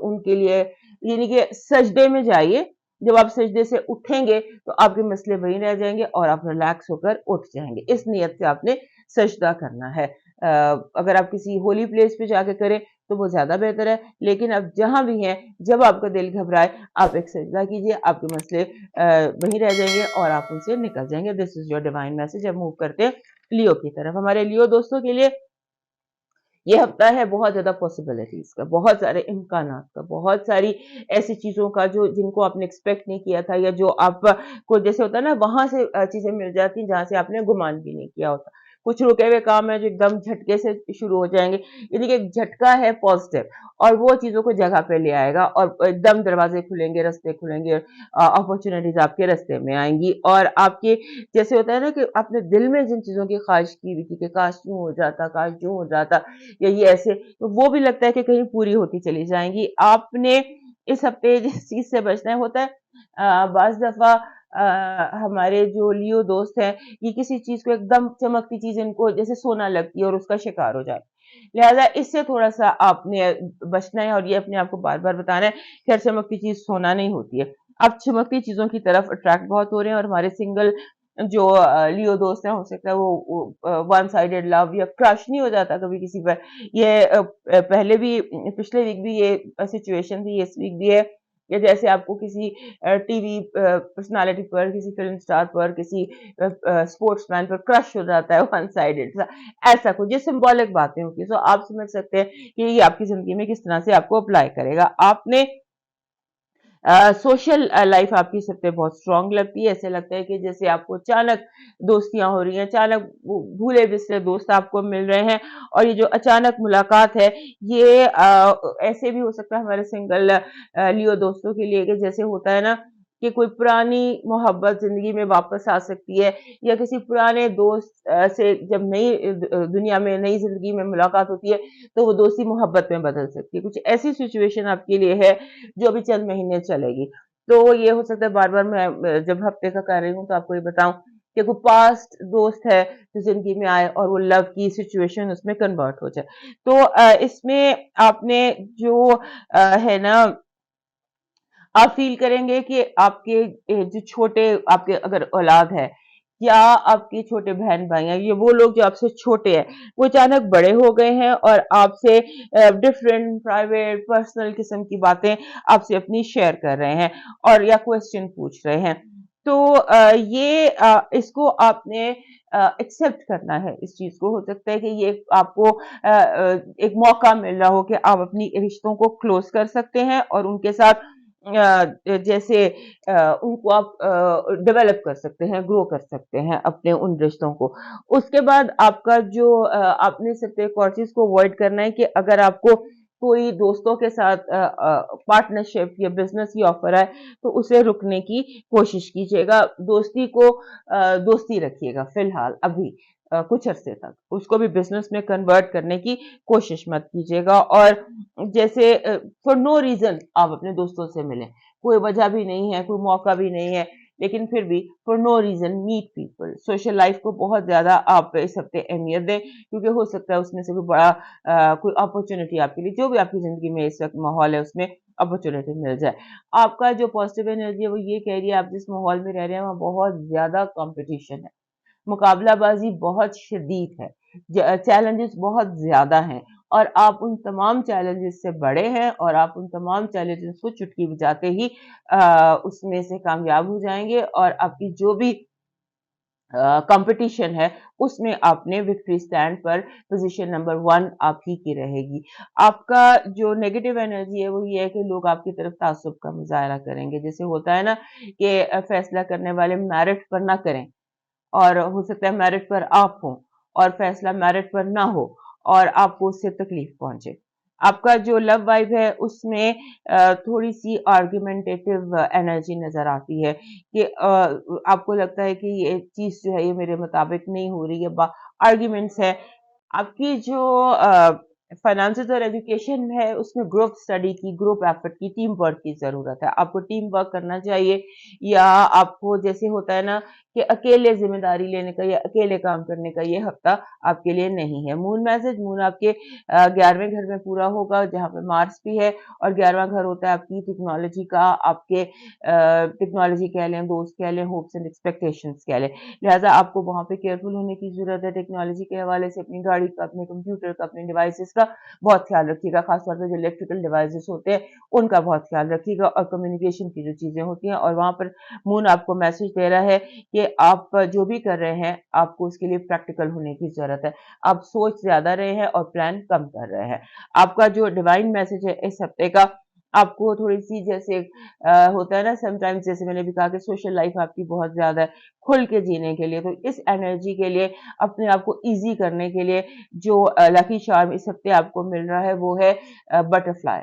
[SPEAKER 1] उनके लिए यानी कि सजदे में जाइए। जब आप सजदे से उठेंगे तो आपके मसले वहीं रह जाएंगे और आप रिलैक्स होकर उठ जाएंगे। इस नियत से आपने सजदा करना है। अगर आप किसी होली प्लेस पे जाके करें तो वो ज्यादा बेहतर है, लेकिन अब जहां भी हैं, जब आपका दिल घबराए आप एक सजदा कीजिए, आपके मसले वहीं रह जाएंगे और आप उनसे निकल जाएंगे। This is your divine message. अब मूव करते हैं लियो की तरफ। हमारे लियो दोस्तों के लिए ये हफ्ता है बहुत ज्यादा पॉसिबिलिटीज का, बहुत सारे इम्कानात का, बहुत सारी ऐसी चीजों का जो जिनको आपने एक्सपेक्ट नहीं किया था या जो आपको जैसे होता है ना वहां से चीजें मिल जाती हैं जहां से आपने गुमान भी नहीं किया होता। कुछ रुके हुए काम है जो एकदम झटके से शुरू हो जाएंगे, यानी कि एक झटका है पॉजिटिव और वो चीजों को जगह पे ले आएगा और एकदम दरवाजे खुलेंगे, रास्ते खुलेंगे, अपॉर्चुनिटीज आपके रास्ते में आएंगी और आपके जैसे होता है ना कि आपने दिल में जिन चीजों की ख्वाहिश की हुई थी कि काश यूं हो जाता, काश यूं हो जाता या ये ऐसे, तो वो भी लगता है कि कहीं पूरी होती चली जाएंगी। आपने इस हफ्ते जिस चीज से बचना है होता है बाज दफा हमारे जो लियो दोस्त हैं ये किसी चीज को एकदम चमकती चीज इनको जैसे सोना लगती है और उसका शिकार हो जाए, लिहाजा इससे थोड़ा सा आपने बचना है और ये अपने आप को बार बार बताना है कि हर चमकती चीज सोना नहीं होती है। आप चमकती चीजों की तरफ अट्रैक्ट बहुत हो रहे हैं और हमारे सिंगल जो लियो दोस्त हैं हो सकता है वो वन साइडेड लव या क्रश नहीं हो जाता कभी किसी पर। ये पहले भी पिछले वीक भी ये सिचुएशन थी, इस वीक भी है। या जैसे आपको किसी टीवी पर्सनालिटी पर, किसी फिल्म स्टार पर, किसी स्पोर्ट्समैन पर क्रश हो जाता है वन साइडेड सा, ऐसा कुछ ये सिंबॉलिक बातें होती है। तो आप समझ सकते हैं कि ये आपकी जिंदगी में किस तरह से आपको अप्लाई करेगा। आपने सोशल लाइफ आपकी सब पे बहुत स्ट्रांग लगती है, ऐसे लगता है कि जैसे आपको अचानक दोस्तियां हो रही हैं, अचानक भूले बिसरे दोस्त आपको मिल रहे हैं और ये जो अचानक मुलाकात है ये ऐसे भी हो सकता है हमारे सिंगल लियो दोस्तों के लिए कि जैसे होता है ना कि कोई पुरानी मोहब्बत जिंदगी में वापस आ सकती है या किसी पुराने दोस्त से जब नई दुनिया में नई जिंदगी में मुलाकात होती है तो वो दोस्ती मोहब्बत में बदल सकती है। कुछ ऐसी सिचुएशन आपके लिए है जो अभी चंद महीने चलेगी। तो ये हो सकता है बार बार मैं जब हफ्ते का कर रही हूँ तो आपको ये बताऊं कि कोई पास्ट दोस्त है जो जिंदगी में आए और वो लव की सिचुएशन उसमें कन्वर्ट हो जाए। तो इसमें आपने जो है ना आप फील करेंगे कि आपके जो छोटे आपके अगर औलाद है या आपके छोटे बहन भाई हैं, ये वो लोग जो आपसे छोटे हैं, वो अचानक बड़े हो गए हैं और आपसे डिफरेंट प्राइवेट पर्सनल किस्म की बातें आपसे अपनी शेयर कर रहे हैं और या क्वेश्चन पूछ रहे हैं। तो इसको आपने एक्सेप्ट करना है इस चीज को। हो सकता है कि ये आपको एक मौका मिल रहा हो कि आप अपनी रिश्तों को क्लोज कर सकते हैं और उनके साथ जैसे उनको आप डेवलप कर सकते हैं, ग्रो कर सकते हैं अपने उन रिश्तों को। उसके बाद आपका जो आपने सिर्फ एक और चीज को अवॉइड करना है कि अगर आपको कोई दोस्तों के साथ पार्टनरशिप या बिजनेस की ऑफर आए तो उसे रुकने की कोशिश कीजिएगा। दोस्ती को दोस्ती रखिएगा फिलहाल अभी कुछ अरसे तक, उसको भी बिजनेस में कन्वर्ट करने की कोशिश मत कीजिएगा। और जैसे फॉर नो रीजन आप अपने दोस्तों से मिलें, कोई वजह भी नहीं है, कोई मौका भी नहीं है, लेकिन फिर भी for no reason meet people. Social life को बहुत ज्यादा आप इस हफ्ते अहमियत दें, क्योंकि हो सकता है उसमें से कोई बड़ा कोई अपॉर्चुनिटी आपके लिए, जो भी आपकी जिंदगी में इस वक्त माहौल है उसमें अपॉर्चुनिटी मिल जाए। आपका जो पॉजिटिव एनर्जी है वो ये कह रही है आप जिस माहौल में रह रहे हैं वहाँ बहुत ज्यादा कंपटीशन है, मुकाबलाबाजी बहुत शदीद है, चैलेंजेस बहुत ज्यादा हैं और आप उन तमाम चैलेंजेस से बड़े हैं और आप उन तमाम चैलेंजेस को चुटकी बजाते ही उसमें से कामयाब हो जाएंगे और आपकी जो भी कंपटीशन है उसमें आपने विक्ट्री स्टैंड पर पोजीशन नंबर 1 आप ही की रहेगी। आपका जो नेगेटिव एनर्जी है वो ये है कि लोग आपकी तरफ तासुब का मुजाहरा करेंगे। जैसे होता है ना कि फैसला करने वाले मेरिट पर ना करें और हो सकता है मेरिट पर आप हो और फैसला मेरिट पर ना हो और आपको उससे तकलीफ पहुंचे। आपका जो लव वाइब है उसमें थोड़ी सी आर्ग्यूमेंटेटिव एनर्जी नजर आती है कि आपको लगता है कि ये चीज जो है ये मेरे मुताबिक नहीं हो रही है, आर्ग्यूमेंट्स है। आपकी जो फाइनेंसेस और एजुकेशन है उसमें ग्रुप स्टडी की, ग्रुप एफर्ट की, टीम वर्क की जरूरत है। आपको टीम वर्क करना चाहिए या आपको जैसे होता है ना कि अकेले जिम्मेदारी लेने का या अकेले काम करने का ये हफ्ता आपके लिए नहीं है। मून मैसेज, मून आपके 11वें घर में पूरा होगा जहाँ पे मार्स भी है और 11वां घर होता है आपकी टेक्नोलॉजी का, आपके टेक्नोलॉजी कह लें, दोस्त कह लें, होप्स एंड एक्सपेक्टेशंस कह लें। लिहाजा आपको वहां पे केयरफुल होने की जरूरत है। टेक्नोलॉजी के हवाले से अपनी गाड़ी का, अपने कंप्यूटर का, अपने डिवाइसेस का बहुत ख्याल रखिएगा, खासतौर पर जो इलेक्ट्रिकल डिवाइसेस होते हैं उनका बहुत ख्याल रखिएगा और कम्युनिकेशन की जो चीजें होती हैं। और वहां पर मून आपको मैसेज दे रहा है कि आप जो भी कर रहे हैं आपको उसके लिए प्रैक्टिकल होने की जरूरत है। आप सोच ज्यादा रहे हैं और प्लान कम कर रहे हैं। आपका जो डिवाइन मैसेज है इस हफ्ते का, आपको थोड़ी सी जैसे होता है ना समटाइम्स, जैसे मैंने भी कहा कि सोशल लाइफ आपकी बहुत ज्यादा है, खुल के जीने के लिए, तो इस एनर्जी के लिए अपने आप को इजी करने के लिए जो लकी चार्म इस हफ्ते आपको मिल रहा है वो है बटरफ्लाई,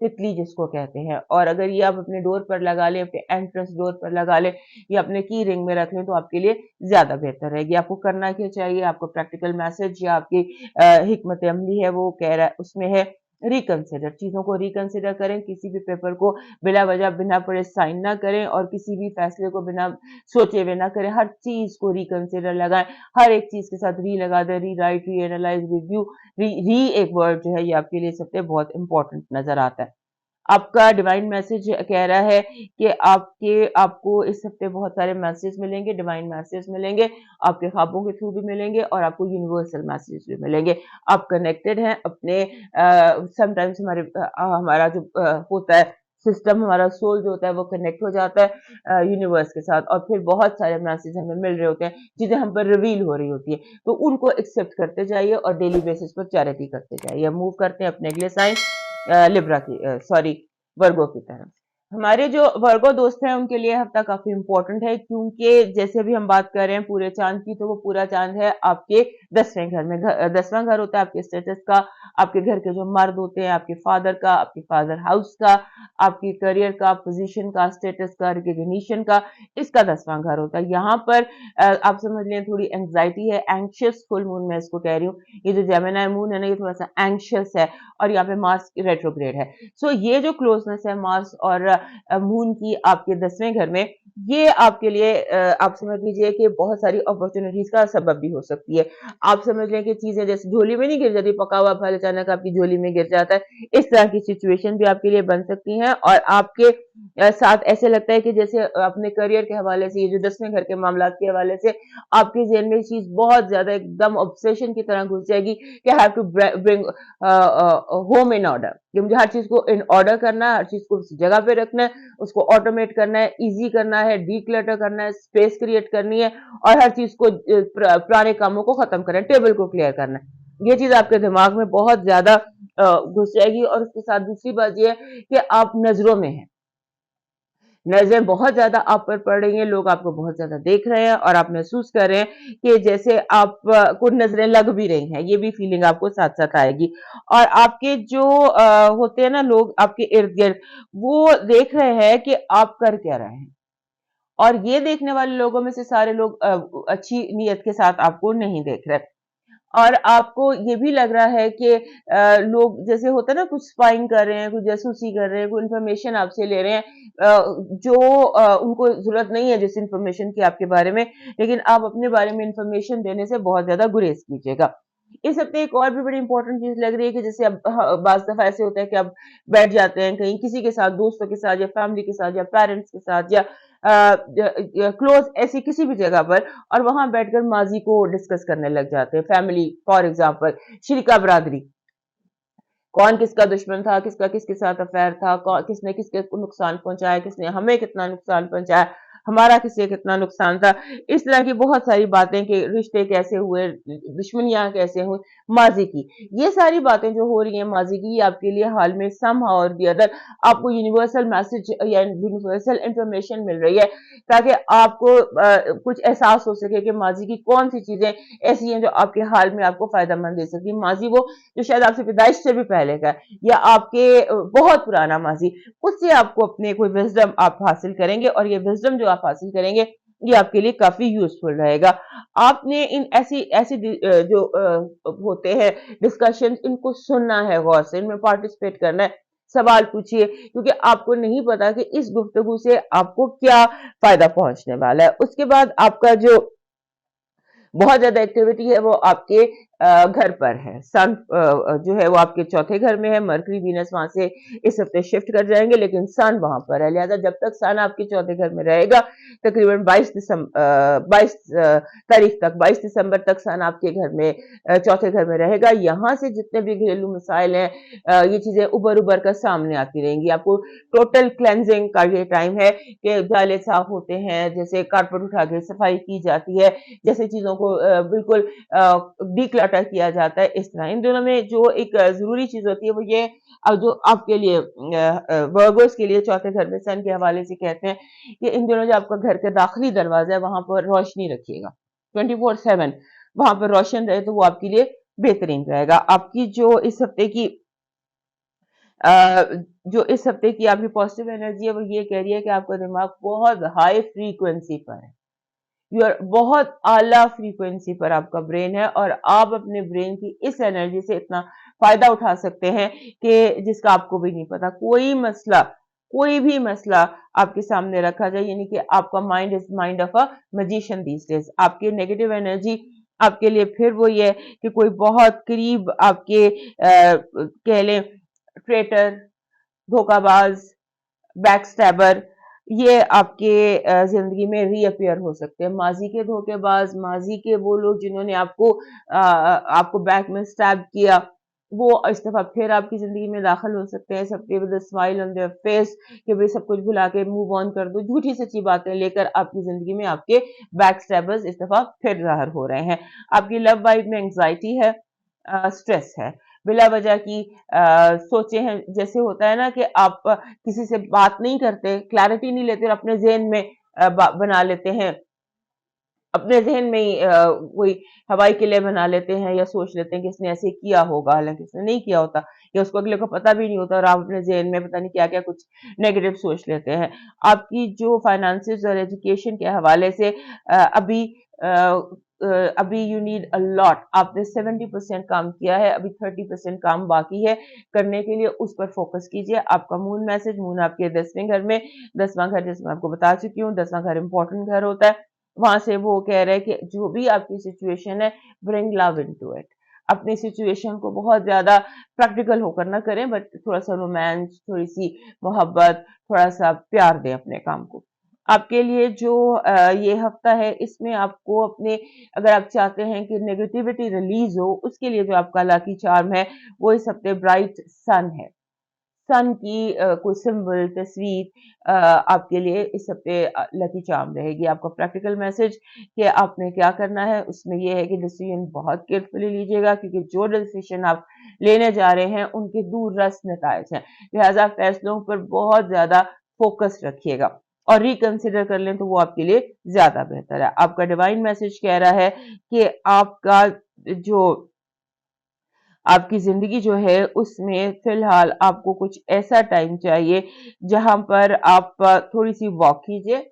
[SPEAKER 1] तितली जिसको कहते हैं। और अगर ये आप अपने डोर पर लगा लें, अपने एंट्रेंस डोर पर लगा लें या अपने की रिंग में रख लें तो आपके लिए ज्यादा बेहतर रहेगी। आपको करना क्या चाहिए, आपको प्रैक्टिकल मैसेज या आपकी हिकमत अमली है वो कह रहा है उसमें है रिकंसिडर, चीजों को रिकंसिडर करें, किसी भी पेपर को बिना वजह बिना पढ़े साइन ना करें और किसी भी फैसले को बिना सोचे हुए ना करें। हर चीज को रिकंसिडर लगाएं, हर एक चीज के साथ री लगा दें, री राइट, री एनालाइज, रिव्यू, री एक वर्ड जो है ये आपके लिए सबसे बहुत इंपॉर्टेंट नजर आता है। आपका डिवाइन मैसेज कह रहा है कि आपको इस हफ्ते बहुत सारे मैसेज मिलेंगे, डिवाइन मैसेज मिलेंगे, आपके ख्वाबों के थ्रू भी मिलेंगे और आपको यूनिवर्सल मैसेज भी मिलेंगे। आप कनेक्टेड हैं अपने समटाइम्स हमारा जो होता है सिस्टम, हमारा सोल जो होता है वो कनेक्ट हो जाता है यूनिवर्स के साथ और फिर बहुत सारे मैसेज हमें मिल रहे होते हैं, चीजें हम पर रिवील हो रही होती है, तो उनको एक्सेप्ट करते जाइए और डेली बेसिस पर चैरिटी करते जाइए। मूव करते हैं अपने अगले साइन लिब्रा की, सॉरी, वर्गो की तरफ। हमारे जो वर्गो दोस्त हैं उनके लिए हफ्ता काफी इंपॉर्टेंट है, क्योंकि जैसे अभी हम बात कर रहे हैं पूरे चांद की, तो वो पूरा चांद है आपके 10वें घर में। 10वां घर होता है आपके स्टेटस का, आपके घर के जो मर्द होते हैं, आपके फादर का, आपके फादर हाउस का, आपकी करियर का, पोजीशन का, स्टेटस का, रिकग्निशन का, इसका 10वां घर होता है। यहाँ पर आप समझ लें थोड़ी एंग्जाइटी है, एंक्शियस फुल मून मैं इसको कह रही हूँ। ये जो जेमिनी मून है ना ये थोड़ा सा एंक्शियस है और यहाँ पे मार्स रेट्रोग्रेड है। सो ये जो क्लोजनेस है मार्स और मून की आपके 10वें घर में, یہ آپ کے لیے آپ سمجھ لیجئے کہ بہت ساری اپرچونٹیز کا سبب بھی ہو سکتی ہے. آپ سمجھ لیں کہ چیزیں جیسے جھولی میں نہیں گر جاتی، پکا ہوا پھل اچانک آپ کی جھولی میں گر جاتا ہے، اس طرح کی سچویشن بھی آپ کے لیے بن سکتی ہیں. اور آپ کے ساتھ ایسے لگتا ہے کہ جیسے اپنے کریئر کے حوالے سے، یہ جو 10ویں گھر کے معاملات کے حوالے سے آپ کے ذہن میں یہ چیز بہت زیادہ ایک دم obsession کی طرح گھس جائے گی کہ I have to bring home in order، کہ مجھے ہر چیز کو ان آرڈر کرنا ہے، ہر چیز کو اس جگہ پہ رکھنا ہے، اس کو آٹومیٹ کرنا ہے، ایزی کرنا ہے، ڈی کلٹر کرنا ہے، اسپیس کریٹ کرنی ہے، اور ہر چیز کو پرانے کاموں کو ختم کرنا ہے، ٹیبل کو کلیئر کرنا ہے. یہ چیز آپ کے دماغ میں بہت زیادہ گھس جائے گی. اور اس کے ساتھ دوسری بات یہ ہے کہ آپ نظروں میں ہیں، نظریں بہت زیادہ آپ پر پڑ رہی ہیں، لوگ آپ کو بہت زیادہ دیکھ رہے ہیں، اور آپ محسوس کر رہے ہیں کہ جیسے آپ کو نظریں لگ بھی رہی ہیں. یہ بھی فیلنگ آپ کو ساتھ ساتھ آئے گی. اور آپ کے جو ہوتے ہیں نا لوگ آپ کے ارد گرد، وہ دیکھ رہے ہیں کہ آپ کر کیا رہے ہیں. اور یہ دیکھنے والے لوگوں میں سے سارے لوگ اچھی نیت کے ساتھ آپ کو نہیں دیکھ رہے. اور آپ کو یہ بھی لگ رہا ہے کہ لوگ جیسے ہوتا ہے نا، کچھ اسپائنگ کر رہے ہیں، کچھ جاسوسی کر رہے ہیں، کوئی انفارمیشن آپ سے لے رہے ہیں جو ان کو ضرورت نہیں ہے جس انفارمیشن کی آپ کے بارے میں، لیکن آپ اپنے بارے میں انفارمیشن دینے سے بہت زیادہ گریز کیجیے گا. اس ہفتے ایک اور بھی بڑی امپورٹنٹ چیز لگ رہی ہے کہ جیسے اب بعض دفعہ ایسے ہوتا ہے کہ اب بیٹھ جاتے ہیں کہیں کسی کے ساتھ، دوستوں کے ساتھ یا فیملی کے ساتھ یا پیرنٹس کے ساتھ یا کلوز ایسی کسی بھی جگہ پر، اور وہاں بیٹھ کر ماضی کو ڈسکس کرنے لگ جاتے ہیں. فیملی فار ایگزامپل، شریکا برادری، کون کس کا دشمن تھا، کس کا کس کے ساتھ افیئر تھا، کس نے کس کے نقصان پہنچایا، کس نے ہمیں کتنا نقصان پہنچایا، ہمارا کس سے کتنا نقصان تھا. اس طرح کی بہت ساری باتیں کہ رشتے کیسے ہوئے، دشمنیاں کیسے ہوئی ماضی کی. یہ ساری باتیں جو ہو رہی ہیں ماضی کی، یہ آپ کے لیے حال میں سم ہاؤ اور دی ادر آپ کو یونیورسل میسج یا یونیورسل انفارمیشن مل رہی ہے، تاکہ آپ کو کچھ احساس ہو سکے کہ ماضی کی کون سی چیزیں ایسی ہیں جو آپ کے حال میں آپ کو فائدہ مند دے سکتی. ماضی وہ جو شاید آپ سے پیدائش سے بھی پہلے کا ہے، یا آپ کے بہت پرانا ماضی، اس سے آپ کو اپنے کوئی وزڈم آپ حاصل کریں گے. اور یہ وزڈم جو آپ حاصل کریں گے یہ آپ کے لیے کافی یوزفل رہے گا. آپ نے ان ایسی جو ہوتے ہیں ڈسکشن، ان کو سننا ہے غور سے، ان میں پارٹیسپیٹ کرنا ہے، سوال پوچھئے، کیونکہ آپ کو نہیں پتا کہ اس گفتگو سے آپ کو کیا فائدہ پہنچنے والا ہے. اس کے بعد آپ کا جو بہت زیادہ ایکٹیویٹی ہے وہ آپ کے گھر پر ہے. سن جو ہے وہ آپ کے چوتھے گھر میں ہے، مرکری وینس وہاں سے اس ہفتے شفٹ کر جائیں گے، لیکن سن وہاں پر ہے. لہذا جب تک سن آپ کے چوتھے گھر میں رہے گا، تقریباً 22 تاریخ تک، 22 دسمبر تک سن آپ کے گھر میں چوتھے گھر میں رہے گا. یہاں سے جتنے بھی گھریلو مسائل ہیں، یہ چیزیں ابھر کر سامنے آتی رہیں گی. آپ کو ٹوٹل کلینزنگ کا یہ ٹائم ہے کہ جالے صاف ہوتے ہیں، جیسے کارپیٹ اٹھا کے صفائی کی جاتی ہے، جیسے چیزوں کو بالکل ڈی کلٹر کیا جاتا ہے. اس طرح ان دونوں میں جو ایک ضروری چیز ہوتی ہے وہ یہ، جو آپ کے لیے ورگوز کے لیے چوتھے گھر میں سن کے حوالے سے کہتے ہیں کہ ان دنوں جو آپ کا گھر کا داخلی دروازہ ہے وہاں پر روشنی رکھیے گا 24/7، وہاں پر روشن رہے تو وہ آپ کے لیے بہترین رہے گا. آپ کی جو اس ہفتے کی آپ کی پازیٹیو انرجی ہے وہ یہ کہہ رہی ہے کہ آپ کا دماغ بہت ہائی فریکوینسی پر ہے، بہت اعلیٰ فریکوینسی پر آپ کا برین ہے، اور آپ اپنے برین کی اس انرجی سے اتنا فائدہ اٹھا سکتے ہیں کہ جس کا آپ کو بھی نہیں پتا. کوئی بھی مسئلہ آپ کے سامنے رکھا جائے، یعنی کہ آپ کا mind is mind of a magician these days. آپ کی نیگیٹو انرجی آپ کے لیے پھر وہ یہ کہ کوئی بہت قریب آپ کے کہہ لیں ٹریٹر، دھوکہ باز، بیک سٹیبر، یہ آپ کے زندگی میں ری اپیئر ہو سکتے ہیں. ماضی کے دھوکے باز، ماضی کے وہ لوگ جنہوں نے آپ کو بیک میں سٹیب کیا، وہ اس دفعہ پھر آپ کی زندگی میں داخل ہو سکتے ہیں. سب کے with smile on their face کہ بھئی سب کچھ بھلا کے موو آن کر دو، جھوٹی سچی باتیں لے کر آپ کی زندگی میں آپ کے بیک سٹیبرز اس دفعہ پھر ظاہر ہو رہے ہیں. آپ کی لو وائف میں انگزائٹی ہے، سٹریس ہے، بلا وجہ کی سوچیں ہیں. جیسے ہوتا ہے نا کہ آپ کسی سے بات نہیں کرتے، کلیرٹی نہیں لیتے اور اپنے ذہن میں بنا لیتے ہیں، اپنے ذہن میں ہی کوئی ہوائی قلعے بنا لیتے ہیں، یا سوچ لیتے ہیں کہ اس نے ایسے کیا ہوگا حالانکہ اس نے نہیں کیا ہوتا، یا اس کو اگلے کو پتہ بھی نہیں ہوتا، اور آپ اپنے ذہن میں پتہ نہیں کیا کیا کچھ نیگیٹو سوچ لیتے ہیں. آپ کی جو فائنانسز اور ایجوکیشن کے حوالے سے ابھی अभी यू नीड अ लॉट, आपने 70% काम किया है, अभी 30% काम बाकी है करने के लिए, उस पर फोकस कीजिए। आपका मून मैसेज, मून आपके 10वें घर में, 10वां घर जैसे मैं आपको बता चुकी हूँ, 10वां घर इंपॉर्टेंट घर होता है। वहां से वो कह रहे हैं कि जो भी आपकी सिचुएशन है, ब्रिंग लव इनटू इट। अपनी सिचुएशन को बहुत ज्यादा प्रैक्टिकल होकर ना करें, बट थोड़ा सा रोमांस, थोड़ी सी मोहब्बत, थोड़ा सा प्यार दें अपने काम को। आपके लिए जो ये हफ्ता है, इसमें आपको अपने, अगर आप चाहते हैं कि नेगेटिविटी रिलीज हो, उसके लिए जो आपका लकी चार्म है वो इस हफ्ते ब्राइट सन है। सन की कोई सिंबल, तस्वीर आपके लिए इस हफ्ते लकी चार्म रहेगी। आपका प्रैक्टिकल मैसेज कि आपने क्या करना है, उसमें यह है कि डिसीजन बहुत केयरफुली लीजिएगा, क्योंकि जो डिसीजन आप लेने जा रहे हैं उनके दूरदर्श नतायज हैं। लिहाजा फैसलों पर बहुत ज्यादा फोकस रखिएगा और रिकंसिडर कर लें तो वो आपके लिए ज्यादा बेहतर है। आपका डिवाइन मैसेज कह रहा है कि आपका जो आपकी जिंदगी जो है उसमें फिलहाल आपको कुछ ऐसा टाइम चाहिए जहां पर आप थोड़ी सी वॉक कीजिए,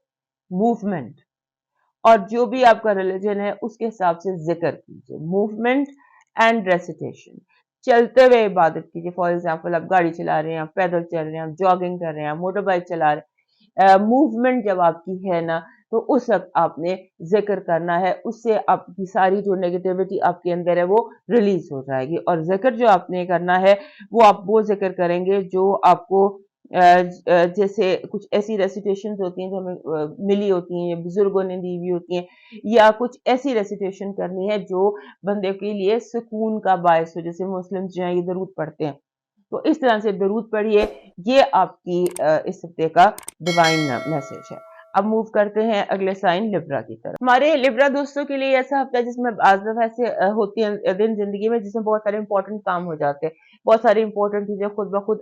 [SPEAKER 1] मूवमेंट, और जो भी आपका रिलीजन है उसके हिसाब से जिक्र कीजिए। मूवमेंट एंड रेसिटेशन, चलते हुए इबादत कीजिए। फॉर एग्जांपल, आप गाड़ी चला रहे हैं, आप पैदल चल रहे हैं, आप जॉगिंग कर रहे हैं, आप मोटर बाइक चला रहे हैं, मूवमेंट जब आपकी है ना, तो उस वक्त आपने जिक्र करना है, उससे आपकी सारी जो नेगेटिविटी आपके अंदर है वो रिलीज हो जाएगी। और जिक्र जो आपने करना है वो आप वो जिक्र करेंगे जो आपको जैसे कुछ ऐसी रेसिटेशंस होती हैं जो हमें मिली होती हैं, बुजुर्गों ने दी हुई होती हैं, या कुछ ऐसी रेसिटेशन करनी है जो बंदे के लिए सुकून का बायस हो। जैसे मुस्लिम जो है ये दरूद पढ़ते हैं, तो इस तरह से दरूद पढ़िए। ये आपकी इस हफ्ते का डिवाइन मैसेज है। अब मूव करते हैं अगले साइन लिब्रा की तरफ। हमारे लिब्रा दोस्तों के लिए ऐसा हफ्ता है जिसमें आज दफा ऐसे होती हैं दिन जिंदगी में जिसमें बहुत सारे इंपॉर्टेंट काम हो जाते हैं, बहुत सारी इंपॉर्टेंट चीजें खुद ब खुद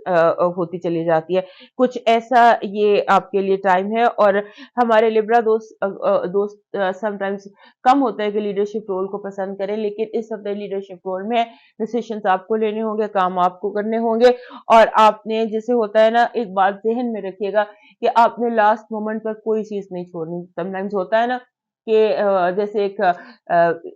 [SPEAKER 1] होती चली जाती है। कुछ ऐसा ये आपके लिए टाइम है। और हमारे लिब्रा दोस्त समटाइम्स कम होता है कि लीडरशिप रोल को पसंद करें, लेकिन इस हफ्ते लीडरशिप रोल में डिसीजंस आपको लेने होंगे, काम आपको करने होंगे। और आपने, जैसे होता है ना, एक बात जहन में रखिएगा कि आपने लास्ट मोमेंट पर कोई चीज नहीं छोड़नी। समटाइम्स होता है ना कि जैसे एक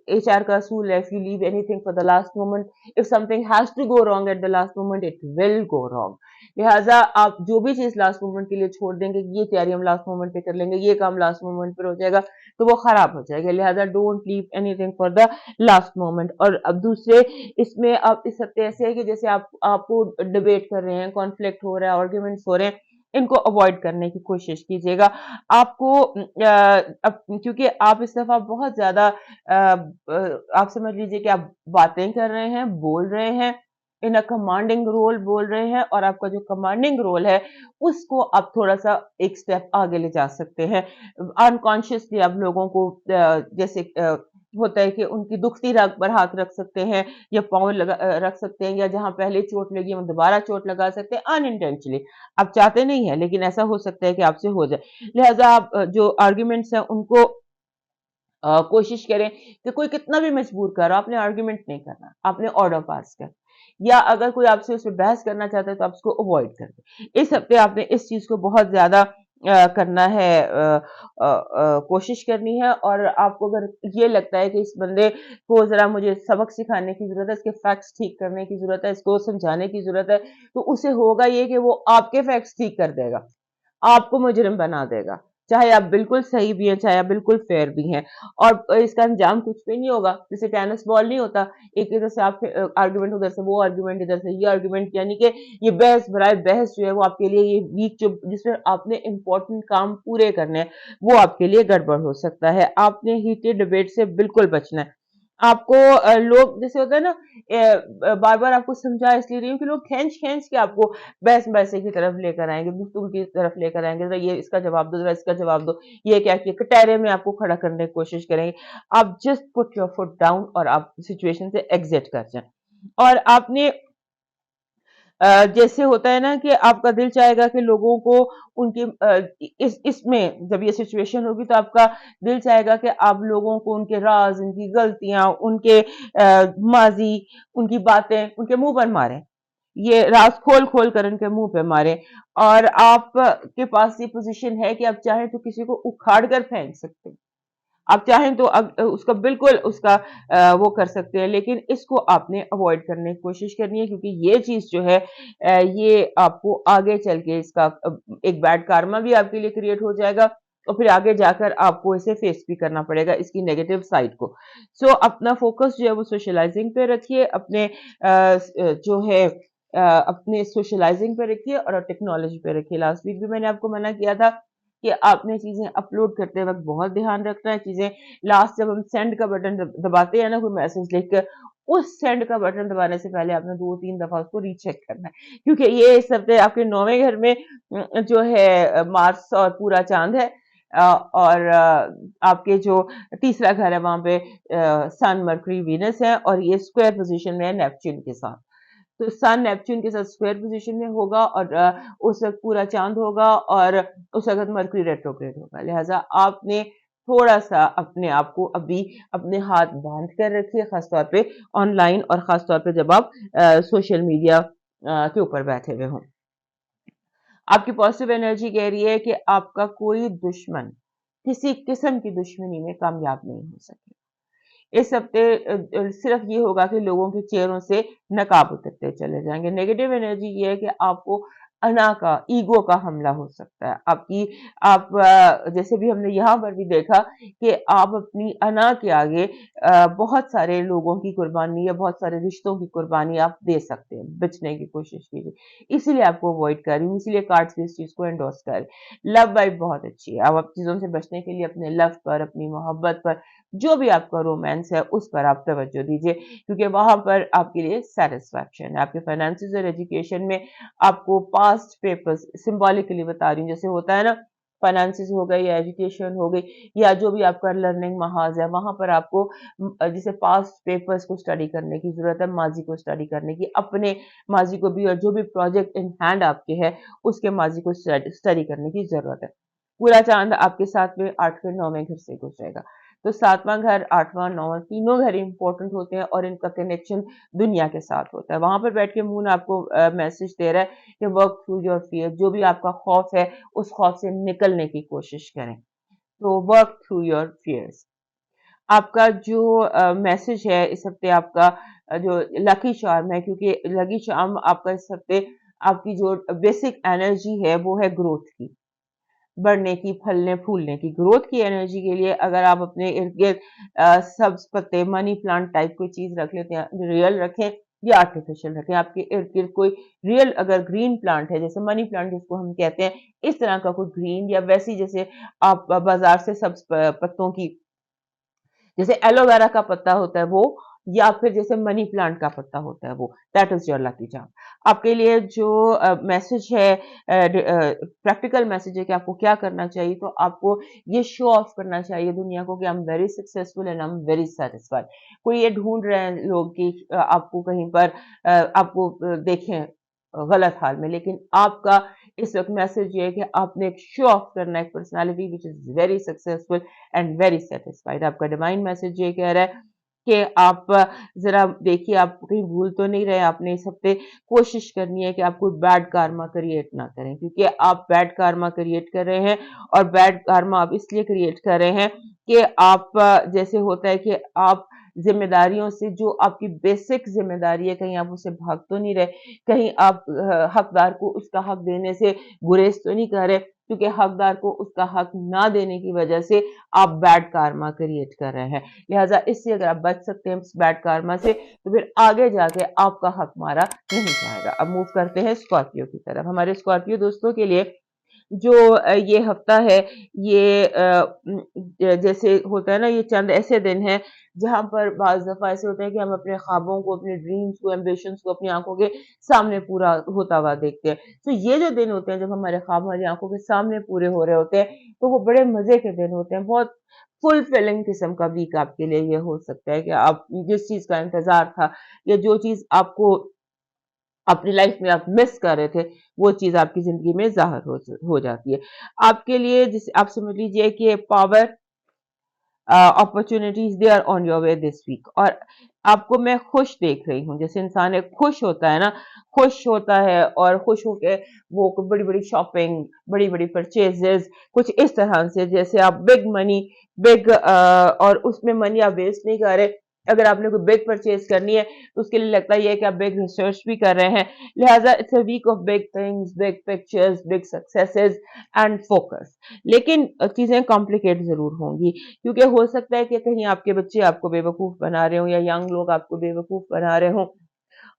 [SPEAKER 1] एचआर का असूल है, if you leave anything for the last moment, if something has to go wrong at the last moment, it will go wrong. लिहाजा आप जो भी चीज लास्ट मोमेंट के लिए छोड़ देंगे, ये तैयारी हम लास्ट मोमेंट पे कर लेंगे, ये काम लास्ट मोमेंट पर हो जाएगा, तो वो खराब हो जाएगा। लिहाजा don't leave anything for the last moment. और अब दूसरे, इसमें आप इस हफ्ते ऐसे है कि जैसे आपको डिबेट कर रहे हैं, कॉन्फ्लिक्ट हो रहा है, आर्ग्यूमेंट्स हो रहे हैं, इनको अवॉइड करने की कोशिश कीजिएगा। आपको क्योंकि आप इस दफा बहुत ज्यादा आप समझ लीजिए कि आप बातें कर रहे हैं, बोल रहे हैं, इन अ कमांडिंग रोल बोल रहे हैं, और आपका जो कमांडिंग रोल है उसको आप थोड़ा सा एक स्टेप आगे ले जा सकते हैं। अनकॉन्शियसली आप लोगों को जैसे होता है कि उनकी दुखती रग पर हाथ रख सकते हैं, या पाँव रख सकते हैं, या जहां पहले चोट लगी है दोबारा चोट लगा सकते हैं अनइंटेंशनली। आप चाहते नहीं है, लेकिन ऐसा हो सकता है कि आपसे हो जाए। लिहाजा आप जो आर्ग्यूमेंट्स हैं उनको कोशिश करें कि कोई कितना भी मजबूर करो, आपने आर्ग्यूमेंट नहीं करना, आपने ऑर्डर पास कर, या अगर कोई आपसे उस पर बहस करना चाहता है तो आप उसको अवॉइड कर दें। इस हफ्ते आपने इस चीज को बहुत ज्यादा करना है, कोशिश करनी है। और आपको अगर ये लगता है कि इस बंदे को जरा मुझे सबक सिखाने की जरूरत है, इसके फैक्ट्स ठीक करने की जरूरत है, इसको समझाने की जरूरत है, तो उसे होगा ये कि वो आपके फैक्ट्स ठीक कर देगा, आपको मुजरिम बना देगा, चाहे आप बिल्कुल सही भी हैं, चाहे आप बिल्कुल फेयर भी हैं। और इसका अंजाम कुछ भी नहीं होगा, जैसे टेनिस बॉल नहीं होता, एक इधर से आप आर्गुमेंट, उधर से वो आर्गुमेंट, इधर से ये आर्गुमेंट, यानी कि ये बहस भराए बहस जो है वो आपके लिए, ये वीक जो जिसमें आपने इंपॉर्टेंट काम पूरे करने हैं, वो आपके लिए गड़बड़ हो सकता है। आपने हीटेड डिबेट से बिल्कुल बचना है। आपको लोग, जैसे होता है ना, बार बार आपको समझा इसलिए रही हूँ कि लोग खींच खींच के आपको बहस बहसे की तरफ लेकर आएंगे, गुफ्तगू की तरफ लेकर आएंगे, जरा ये इसका जवाब दो, जरा इसका जवाब दो, ये क्या किया, कटहरे में आपको खड़ा करने की कोशिश करेंगे। आप just put your foot down और आप सिचुएशन से एग्जिट कर जाए। और आपने जैसे होता है ना कि आपका दिल चाहेगा कि लोगों को उनके इसमें जब ये सिचुएशन होगी तो आपका दिल चाहेगा कि आप लोगों को उनके राज, उनकी गलतियां, उनके माजी, उनकी बातें उनके मुंह पर मारें, ये राज खोल खोल कर उनके मुंह पे मारें। और आप के पास ये पोजीशन है कि आप चाहें तो किसी को उखाड़ कर फेंक सकते हैं, आप चाहें तो उसका बिल्कुल उसका वो कर सकते हैं, लेकिन इसको आपने अवॉइड करने की कोशिश करनी है, क्योंकि ये चीज जो है ये आपको आगे चल के इसका एक बैड कार्मा भी आपके लिए क्रिएट हो जाएगा, और फिर आगे जाकर आपको इसे फेस भी करना पड़ेगा, इसकी नेगेटिव साइड को। सो अपना फोकस जो है वो सोशलाइजिंग पे रखिए, अपने जो है अपने सोशलाइजिंग पे रखिए और टेक्नोलॉजी पे रखिए। लास्ट वीक भी मैंने आपको मना किया था कि आपने चीजें अपलोड करते वक्त बहुत ध्यान रखना है। चीजें लास्ट जब हम सेंड का बटन दबाते हैं ना, कोई मैसेज लिखकर, उस सेंड का बटन दबाने से पहले आपने 2-3 दफा उसको रीचेक करना है, क्योंकि ये इस हफ्ते आपके 9वें घर में जो है मार्स और पूरा चांद है, और आपके जो तीसरा घर है वहां पे सन, मरकरी, वीनस है, और ये स्क्वायर पोजीशन में है नेपच्यून के साथ। तो सन नेपच्यून के साथ स्क्वायर पोजीशन में होगा, और उस वक्त पूरा चांद होगा, और उस वक्त मरकरी रेट्रोग्रेड होगा। लिहाजा आपने थोड़ा सा अपने आप को अभी अपने हाथ बांध कर रखिए, खासतौर पे ऑनलाइन, और खासतौर पे जब आप सोशल मीडिया के ऊपर बैठे हुए हों। आपकी पॉजिटिव एनर्जी कह रही है कि आपका कोई दुश्मन किसी किस्म की दुश्मनी में कामयाब नहीं हो सके। इस हफ्ते सिर्फ ये होगा कि लोगों के चेहरों से नकाब उतरते चले जाएंगे। नेगेटिव एनर्जी ये है कि आपको अना का, ईगो का हमला हो सकता है। आप जैसे भी हमने यहाँ पर भी देखा कि आप अपनी अना के आगे बहुत सारे लोगों की कुर्बानी या बहुत सारे रिश्तों की कुर्बानी आप दे सकते हैं, बचने की कोशिश कीजिए। इसीलिए आपको अवॉइड कर रही हूँ, इसीलिए कार्ड्स भी इस चीज को एंडोर्स कर रहे हैं। लव वाइब बहुत अच्छी है। आप चीजों से बचने के लिए अपने लव पर, अपनी मोहब्बत पर, जो भी आपका रोमांस है उस पर आप तवज्जो दीजिए, क्योंकि वहां पर आपके लिए सेटिस्फैक्शन है। आपके फाइनेंसेस और एजुकेशन में आपको पास्ट पेपर्स, सिंबॉलिकली बता रही हूँ, जैसे होता है ना, फाइनेंसेस हो गई या एजुकेशन हो गई या जो भी आपका लर्निंग महाज है, वहां पर आपको जैसे पास्ट पेपर्स को स्टडी करने की जरूरत है, माजी को स्टडी करने की, अपने माजी को भी, और जो भी प्रोजेक्ट इन हैंड आपके है उसके माजी को स्टडी करने की जरूरत है। पूरा चांद आपके साथ में 8वें 9वें घर से गुजरेगा। तो 7वां घर, 8वां, 9वां, तीनों घर इंपॉर्टेंट होते हैं, और इनका कनेक्शन दुनिया के साथ होता है। वहां पर बैठ के मून आपको मैसेज दे रहा है कि वर्क थ्रू योर फियर, जो भी आपका खौफ है उस खौफ से निकलने की कोशिश करें। तो वर्क थ्रू योर फियर्स। आपका जो मैसेज है इस हफ्ते, आपका जो लकी चार्म है, क्योंकि लकी चार्म आपका इस हफ्ते, आपकी जो बेसिक एनर्जी है वो है ग्रोथ की, बढ़ने की, फलने फूलने की। ग्रोथ की एनर्जी के लिए अगर आप अपने इर्द गिर्द सब्ज पत्ते, मनी प्लांट टाइप कोई चीज रख लेते हैं, रियल रखें या आर्टिफिशियल रखें। आपके इर्द गिर्द कोई रियल अगर ग्रीन प्लांट है, जैसे मनी प्लांट जिसको हम कहते हैं, इस तरह का कोई ग्रीन, या वैसी जैसे आप बाजार से सब्ज पत्तों की, जैसे एलोवेरा का पत्ता होता है वो, या फिर जैसे मनी प्लांट का पत्ता होता है वो, that is your lucky charm. आपके लिए जो मैसेज है, प्रैक्टिकल मैसेज है कि आपको क्या करना चाहिए, तो आपको ये शो ऑफ करना चाहिए दुनिया को कि I am very successful and I am very satisfied. कोई ये ढूंढ रहे हैं लोग कि आपको कहीं पर आपको देखें गलत हाल में, लेकिन आपका इस वक्त मैसेज ये है कि आपने एक शो ऑफ करना है, एक personality which is very successful and very satisfied. आपका डिवाइन मैसेज ये कह रहा है कि आप जरा देखिए, आप कहीं भूल तो नहीं रहे, आपने इस हफ्ते कोशिश करनी है कि आप कोई बैड कार्मा क्रिएट ना करें, क्योंकि आप बैड कार्मा क्रिएट कर रहे हैं, और बैड कार्मा आप इसलिए क्रिएट कर रहे हैं कि आप जैसे होता है कि आप जिम्मेदारियों से, जो आपकी बेसिक जिम्मेदारी है, कहीं आप उससे भाग तो नहीं रहे, कहीं आप हकदार को उसका हक देने से गुरेज तो नहीं कर रहे, क्योंकि हकदार को उसका हक ना देने की वजह से आप बैड कार्मा क्रिएट कर रहे हैं। लिहाजा इससे अगर आप बच सकते हैं इस बैड कार्मा से, तो फिर आगे जाके आपका हक मारा नहीं जाएगा। अब मूव करते हैं स्कॉर्पियो की तरफ। हमारे स्कॉर्पियो दोस्तों के लिए जो ये हफ्ता है, ये जैसे होता है ना, ये चंद ऐसे दिन हैं जहां पर बाज दफा ऐसे होता है कि हम अपने ख्वाबों को, अपने ड्रीम्स को, एम्बिशंस को अपनी आंखों के सामने पूरा होता हुआ देखते हैं। तो ये जो दिन होते हैं जब हमारे ख्वाब हमारी आंखों के सामने पूरे हो रहे होते हैं, तो वो बड़े मजे के दिन होते हैं। बहुत फुलफिलिंग किस्म का वीक आपके लिए ये हो सकता है कि आप जिस चीज का इंतजार था, या जो चीज आपको अपनी लाइफ में आप मिस कर रहे थे, वो चीज आपकी जिंदगी में जाहिर हो जाती है। आपके लिए जिसे आप समझ लीजिए कि power opportunities they are on your way this week. और आपको मैं खुश देख रही हूँ, जैसे इंसान एक खुश होता है ना, खुश होता है और खुश होके वो बड़ी बड़ी शॉपिंग, बड़ी बड़ी परचेजेस, कुछ इस तरह से, जैसे आप बिग मनी, बिग और उसमें मनी आप वेस्ट नहीं कर रहे। अगर आपने कोई बिग परचेज करनी है तो उसके लिए लगता ही है कि आप बिग रिसर्च भी कर रहे हैं। लिहाजा it's a week of big things, big pictures, big successes and focus. लेकिन चीजें कॉम्प्लिकेट जरूर होंगी, क्योंकि हो सकता है कि कहीं आपके बच्चे आपको बेवकूफ बना रहे हों, या यंग लोग आपको बेवकूफ बना रहे हों,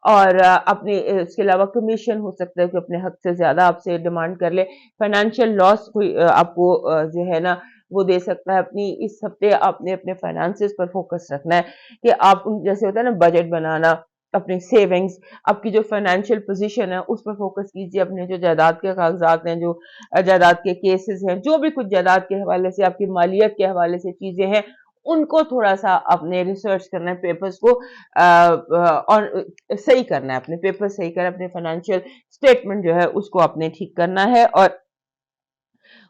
[SPEAKER 1] और अपने इसके अलावा कमीशन हो सकता है कि अपने हक से ज्यादा आपसे डिमांड कर ले। फाइनेंशियल लॉस कोई आपको जो है ना वो दे सकता है। अपनी इस हफ्ते आपने अपने फाइनेंसेस पर फोकस रखना है कि आप जैसे होता है ना बजट बनाना, अपनी सेविंग्स, आपकी जो फाइनेंशियल पोजीशन है उस पर फोकस कीजिए। अपने जो जायदाद के कागजात हैं, जो जायदाद के केसेस हैं, जो भी कुछ जायदाद के हवाले से, आपकी मालियत के हवाले से चीजें हैं, उनको थोड़ा सा अपने रिसर्च करना है, पेपर्स को और सही करना है, अपने पेपर सही करना है, अपने फाइनेंशियल स्टेटमेंट जो है उसको आपने ठीक करना है। और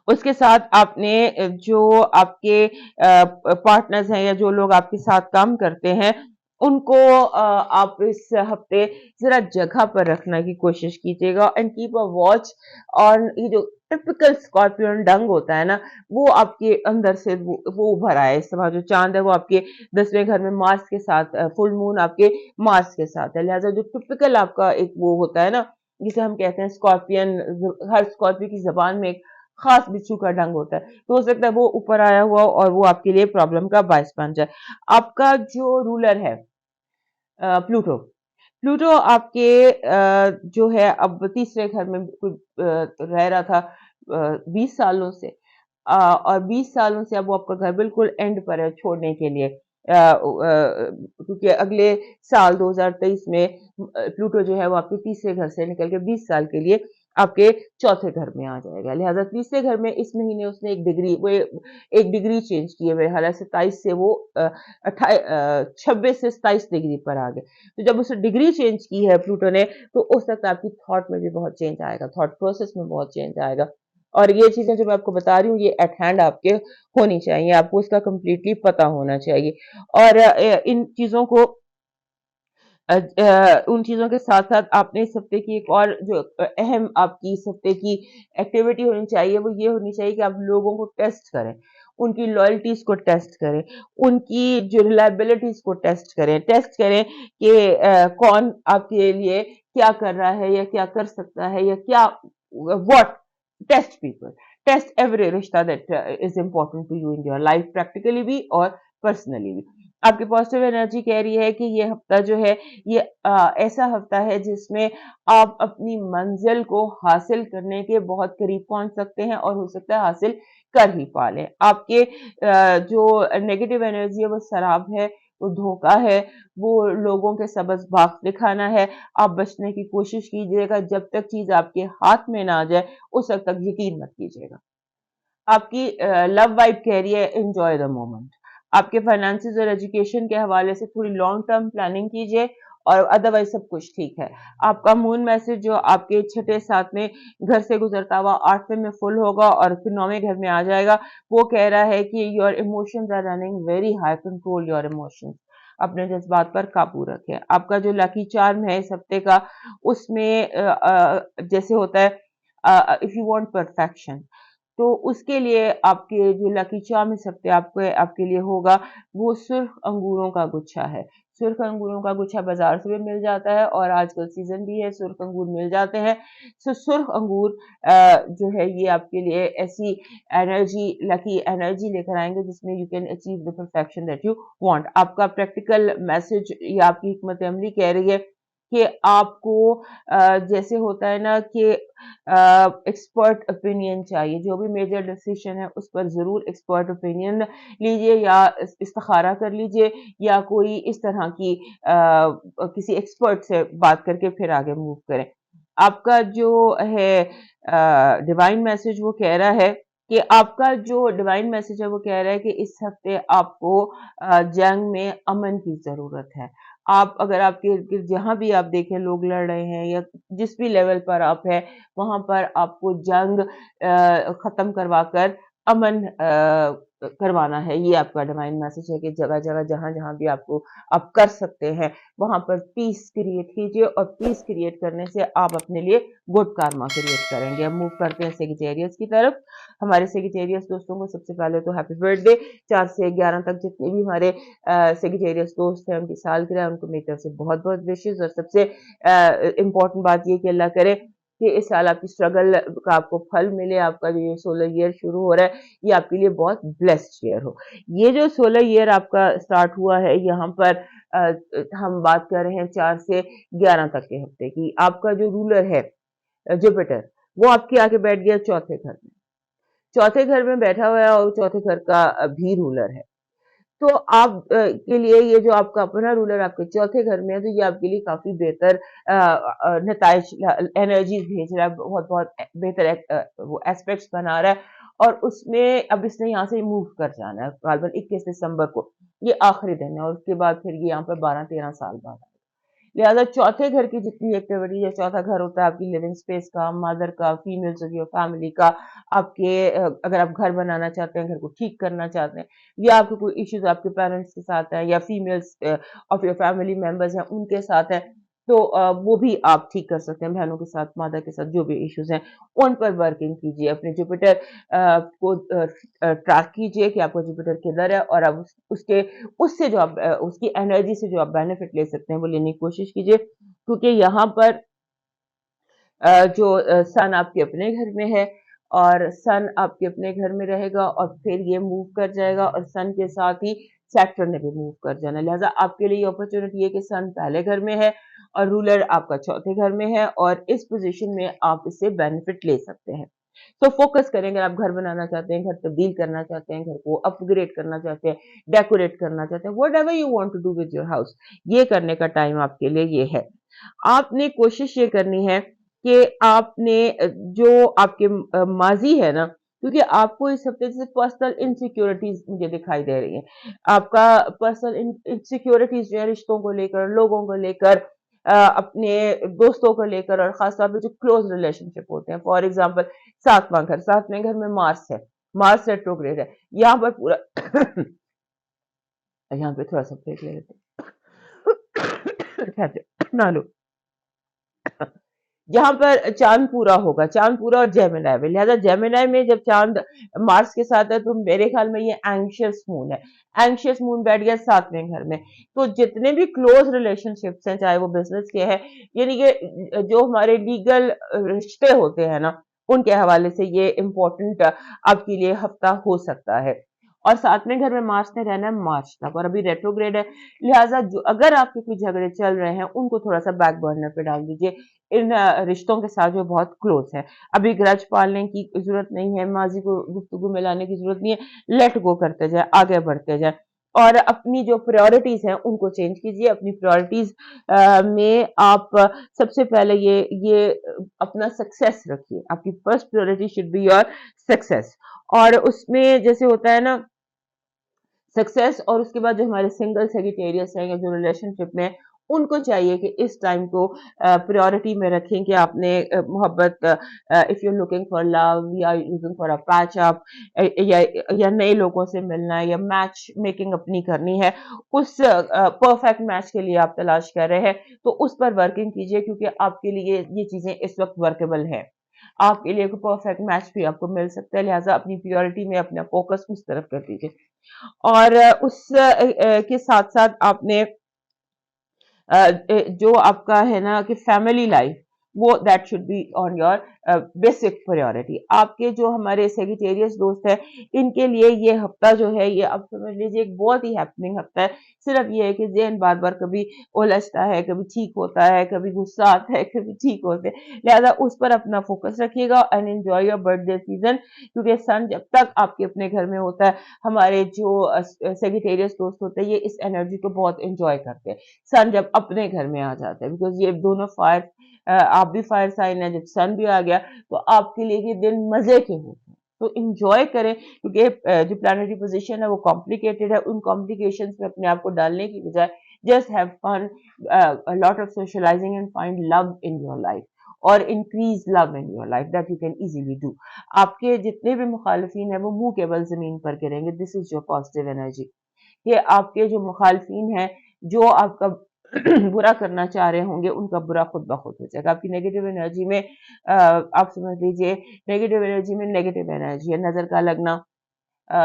[SPEAKER 1] उसके साथ आपने जो आपके पार्टनर्स हैं या जो लोग आपके साथ काम करते हैं, उनको आप इस हफ्ते जरा जगह पर रखने की कोशिश कीजिएगा, एंड कीप अ वॉच। और ये जो टिपिकल स्कॉर्पियन डंग होता है ना, वो आपके अंदर से वो उभर आए। इस समय जो चांद है वो आपके 10वें घर में मार्स के साथ, फुल मून आपके मार्स के साथ है। लिहाजा जो टिपिकल आपका एक वो होता है ना, जिसे हम कहते हैं स्कॉर्पियन, हर स्कॉर्पियो की जबान में एक खास बिच्छू का डंग होता है, तो हो सकता है वो ऊपर आया हुआ और वो आपके लिए प्रॉब्लम का बायस बन जाए। आपका जो रूलर है प्लूटो, प्लूटो आपके जो है अब तीसरे घर में कुछ रह रहा था 20 सालों से, और 20 सालों से अब वो आपका घर बिल्कुल एंड पर है छोड़ने के लिए, क्योंकि अगले साल 2023 में प्लूटो जो है वो आपके तीसरे घर से निकल के 20 साल के लिए आपके चौथे घर में आ जाएगा। लिहाजा तीसरे घर में इस महीने उसने एक डिग्री चेंज की है। मेरे ख्याल से 27 से वो 26 से 27 डिग्री पर आ गए। तो जब उसने डिग्री चेंज की है प्लूटो ने, तो हो सकता है आपकी थॉट में भी बहुत चेंज आएगा, थॉट प्रोसेस में बहुत चेंज आएगा। और ये चीजें जो मैं आपको बता रही हूँ ये एट हैंड आपके होनी चाहिए, आपको इसका कंप्लीटली पता होना चाहिए। और इन चीजों को उन चीजों के साथ साथ आपने इस हफ्ते की एक और जो अहम आपकी इस हफ्ते की एक्टिविटी होनी चाहिए, वो ये होनी चाहिए कि आप लोगों को टेस्ट करें, उनकी लॉयल्टीज को टेस्ट करें, उनकी जो रिलायबिलिटीज को टेस्ट करें कि कौन आपके लिए क्या कर रहा है या क्या कर सकता है या क्या what. Test people, test every रिश्ता that is important to you in your life, practically भी और पर्सनली भी। आपकी पॉजिटिव एनर्जी कह रही है कि ये हफ्ता जो है ये ऐसा हफ्ता है जिसमें आप अपनी मंजिल को हासिल करने के बहुत करीब पहुंच सकते हैं, और हो सकता है हासिल कर ही पा लें। आपके जो नेगेटिव एनर्जी है वो शराब है, वो धोखा है, वो लोगों के सबस बाग दिखाना है। आप बचने की कोशिश कीजिएगा, जब तक चीज आपके हाथ में ना आ जाए उस वक्त तक यकीन मत कीजिएगा। आपकी लव वाइब कह रही है एंजॉय द मोमेंट। आपके फाइनेंसेस और एजुकेशन के हवाले से थोड़ी लॉन्ग टर्म प्लानिंग कीजिए, और अदरवाइज सब कुछ ठीक है। आपका मून मैसेज जो आपके छठे सातवें घर से गुजरता हुआ 8वें में फुल होगा और फिर 9वें घर में आ जाएगा, वो कह रहा है कि your emotions are running very high, control your emotions. अपने जज्बात पर काबू रखें। आपका जो लकी चार्म है इस हफ्ते का, उसमें जैसे होता है इफ यू वांट परफेक्शन, तो उसके लिए आपके जो लकी चार्म इस हफ्ते आपके लिए होगा, वो सुर्ख अंगूरों का गुच्छा है। सुर्ख अंगूरों का गुच्छा बाजार से भी मिल जाता है, और आजकल सीजन भी है, सुर्ख अंगूर मिल जाते हैं। सो सुर्ख अंगूर जो है ये आपके लिए ऐसी एनर्जी, लकी एनर्जी लेकर आएंगे जिसमें you can achieve the perfection that you want. आपका प्रैक्टिकल मैसेज या आपकी हिकमत अमली कह रही है कि आपको जैसे होता है ना कि एक्सपर्ट ओपिनियन चाहिए, जो भी मेजर डिसीजन है उस पर जरूर एक्सपर्ट ओपिनियन लीजिए, या इस्तिखारा कर लीजिए, या कोई इस तरह की किसी एक्सपर्ट से बात करके फिर आगे मूव करें। आपका जो है डिवाइन मैसेज वो कह रहा है कि आपका जो डिवाइन मैसेज है वो कह रहा है कि इस हफ्ते आपको जंग में अमन की जरूरत है। आप अगर आपके इर्द गिर्द जहां भी आप देखें लोग लड़ रहे हैं, या जिस भी लेवल पर आप है, वहां पर आपको जंग खत्म करवा कर अमन करवाना है। ये आपका डिवाइन मैसेज है कि जगह जगह जहां जहां भी आपको आप कर सकते हैं वहां पर पीस क्रिएट कीजिए, और पीस क्रिएट करने से आप अपने लिए गुड कार्मा क्रिएट करेंगे। अब मूव करते हैं सेजिटेरियस की तरफ। हमारे सेजिटेरियस दोस्तों को सबसे पहले तो हैप्पी बर्थडे। 4 से 11 तक जितने भी हमारे सेजिटेरियस दोस्त हैं उनकी सालगिरह, उनको मेरी तरफ से बहुत बहुत विशेष। और सबसे इम्पोर्टेंट बात ये कि अल्लाह करे कि इस साल आपकी स्ट्रगल का आपको फल मिले। आपका जो ये सोलर ईयर शुरू हो रहा है ये आपके लिए बहुत ब्लेस्ड ईयर हो। ये जो सोलर ईयर आपका स्टार्ट हुआ है यहाँ पर हम बात कर रहे हैं 4 से 11 तक के हफ्ते की। आपका जो रूलर है जुपिटर, वो आपके आके बैठ गया चौथे घर में। चौथे घर में बैठा हुआ है और चौथे घर का भी रूलर है। तो आप के लिए ये जो आपका अपना रूलर आपके चौथे घर में है, तो ये आपके लिए काफी बेहतर नताइज एनर्जीज भेज रहा है, बहुत बहुत बेहतर वो एस्पेक्ट्स बना रहा है। और उसमें अब इसने यहाँ से मूव कर जाना है गालबन 21 दिसंबर को, ये आखिरी दिन है, और उसके बाद फिर ये यहाँ पर 12-13 साल बाद। लिहाजा चौथे घर की जितनी एक्टिविटी है, चौथा घर होता है आपकी लिविंग स्पेस का, मदर का, फीमेल्स ऑफ योर फैमिली का, आपके अगर आप घर बनाना चाहते हैं, घर को ठीक करना चाहते हैं, या आपके कोई इश्यूज आपके पेरेंट्स के साथ है या females of your family members हैं उनके साथ है, तो वो भी आप ठीक कर सकते हैं। बहनों के साथ, माता के साथ जो भी इश्यूज हैं उन पर वर्किंग कीजिए। अपने जुपिटर को ट्रैक कीजिए कि आपका जुपिटर किधर है, और अब उसके उससे जो आप उसकी एनर्जी से जो आप बेनिफिट ले सकते हैं वो लेने की कोशिश कीजिए। क्योंकि यहाँ पर जो सन आपके अपने घर में है, और सन आपके अपने घर में रहेगा और फिर ये मूव कर जाएगा, और सन के साथ ही सैटर्न ने भी मूव कर जाना। लिहाजा आपके लिए अपॉर्चुनिटी है कि सन पहले घर में है और रूलर आपका चौथे घर में है, और इस पोजीशन में आप इससे बेनिफिट ले सकते हैं। तो फोकस करें। अगर आप घर बनाना चाहते हैं, घर तब्दील करना चाहते हैं, घर को अपग्रेड करना चाहते हैं, डेकोरेट करना चाहते हैं, whatever you want to do with your house, ये करने का टाइम आपके लिए ये है। आपने कोशिश ये करनी है कि आपने जो आपके माजी है ना, क्योंकि आपको इस हफ्ते से पर्सनल इनसिक्योरिटीज मुझे दिखाई दे रही है। आपका पर्सनल इनसिक्योरिटीज जो है रिश्तों को लेकर, लोगों को लेकर, अपने दोस्तों को लेकर, और खासतौर पर जो क्लोज रिलेशनशिप होते हैं। फॉर एग्जाम्पल 7वां घर में मार्स है, मार्स रेट्रोग्रेड है यहाँ पर पूरा यहाँ पे थोड़ा सा ब्रेक ले लेते हैं ना लो। यहाँ पर चांद पूरा होगा, चांद पूरा और जेमिनी में। लिहाजा जेमिनी में जब चांद मार्स के साथ है तो मेरे ख्याल में ये एंग्शियस मून है। एंग्शियस मून बैठ गया 7वें घर में। तो जितने भी क्लोज रिलेशनशिप्स हैं, चाहे वो बिजनेस के हैं, यानी कि जो हमारे लीगल रिश्ते होते हैं ना, उनके हवाले से ये इम्पोर्टेंट आपके लिए हफ्ता हो सकता है। और 7वें घर में मार्स ने रहना है मार्च तक, और अभी रेट्रोग्रेड है। लिहाजा जो अगर आपके कोई झगड़े चल रहे हैं उनको थोड़ा सा बैक बर्नर पे डाल दीजिए। इन रिश्तों के साथ जो बहुत क्लोज है, अभी ग्रज पालने की जरूरत नहीं है, माजी को गुफ्तगू में लाने की जरूरत नहीं है। लेट गो करते जाए, आगे बढ़ते जाए, और अपनी जो प्रायोरिटीज हैं उनको चेंज कीजिए। अपनी प्रायोरिटीज में आप सबसे पहले ये अपना सक्सेस रखिए। आपकी first priority should be your success. और उसमें जैसे होता है ना सक्सेस, और उसके बाद जो हमारे सिंगल सेजिटेरियस हैं या जो रिलेशनशिप में हैं, उनको चाहिए कि इस टाइम को प्रायोरिटी में रखें कि आपने मोहब्बत, if you looking for love या looking for a patch up, या नए लोगों से मिलना है या मैच मेकिंग अपनी करनी है, उस परफेक्ट मैच के लिए आप तलाश कर रहे हैं, तो उस पर वर्किंग कीजिए। क्योंकि आपके लिए ये चीजें इस वक्त वर्केबल है। आपके लिए कोई परफेक्ट मैच भी आपको मिल सकता है। लिहाजा अपनी प्रायोरिटी में अपना फोकस उस तरफ कर दीजिए। और उस के साथ साथ आपने जो आपका है ना कि फैमिली लाइफ, वो that should be on your basic priority. आपके जो हमारे सेजिटेरियस दोस्त हैं, इनके लिए ये हफ्ता जो है, ये आप समझ लीजिए एक बहुत ही हैपनिंग हफ्ता है। सिर्फ ये है कि ज़हन बार बार कभी उलझता है, कभी ठीक होता है, कभी गुस्सा आता है, कभी ठीक होते हैं। लिहाजा उस पर अपना फोकस रखिएगा and enjoy your birthday season. क्योंकि सन जब तक आपके अपने घर में होता है, हमारे जो सेजिटेरियस दोस्त होते हैं ये इस एनर्जी को बहुत इंजॉय करते हैं। सन जब अपने घर में आ जाता है, बिकॉज ये दोनों फायर, आप भी फायर साइन है, जब सन भी आ गया तो आपके लिए ये दिन मजे के होते हैं। तो इंजॉय करें, क्योंकि जो प्लानिटरी पोजीशन है वो कॉम्प्लिकेटेड है। उन कॉम्प्लिकेशंस में अपने आप को डालने की बजाय just have fun, lot of socialising and find love in your life. और increase love in your life that you can easily do. आपके जितने भी मुखालिफिन हैं वो मुंह के बल जमीन पर गिरेंगे। This is your positive energy. कि आपके जो मुखालिफिन हैं, जो आपका बुरा करना चाह रहे होंगे, उनका बुरा खुद ब खुद हो जाएगा। आपकी नेगेटिव एनर्जी में आप समझ लीजिए, नेगेटिव एनर्जी में नेगेटिव एनर्जी है, नजर का लगना,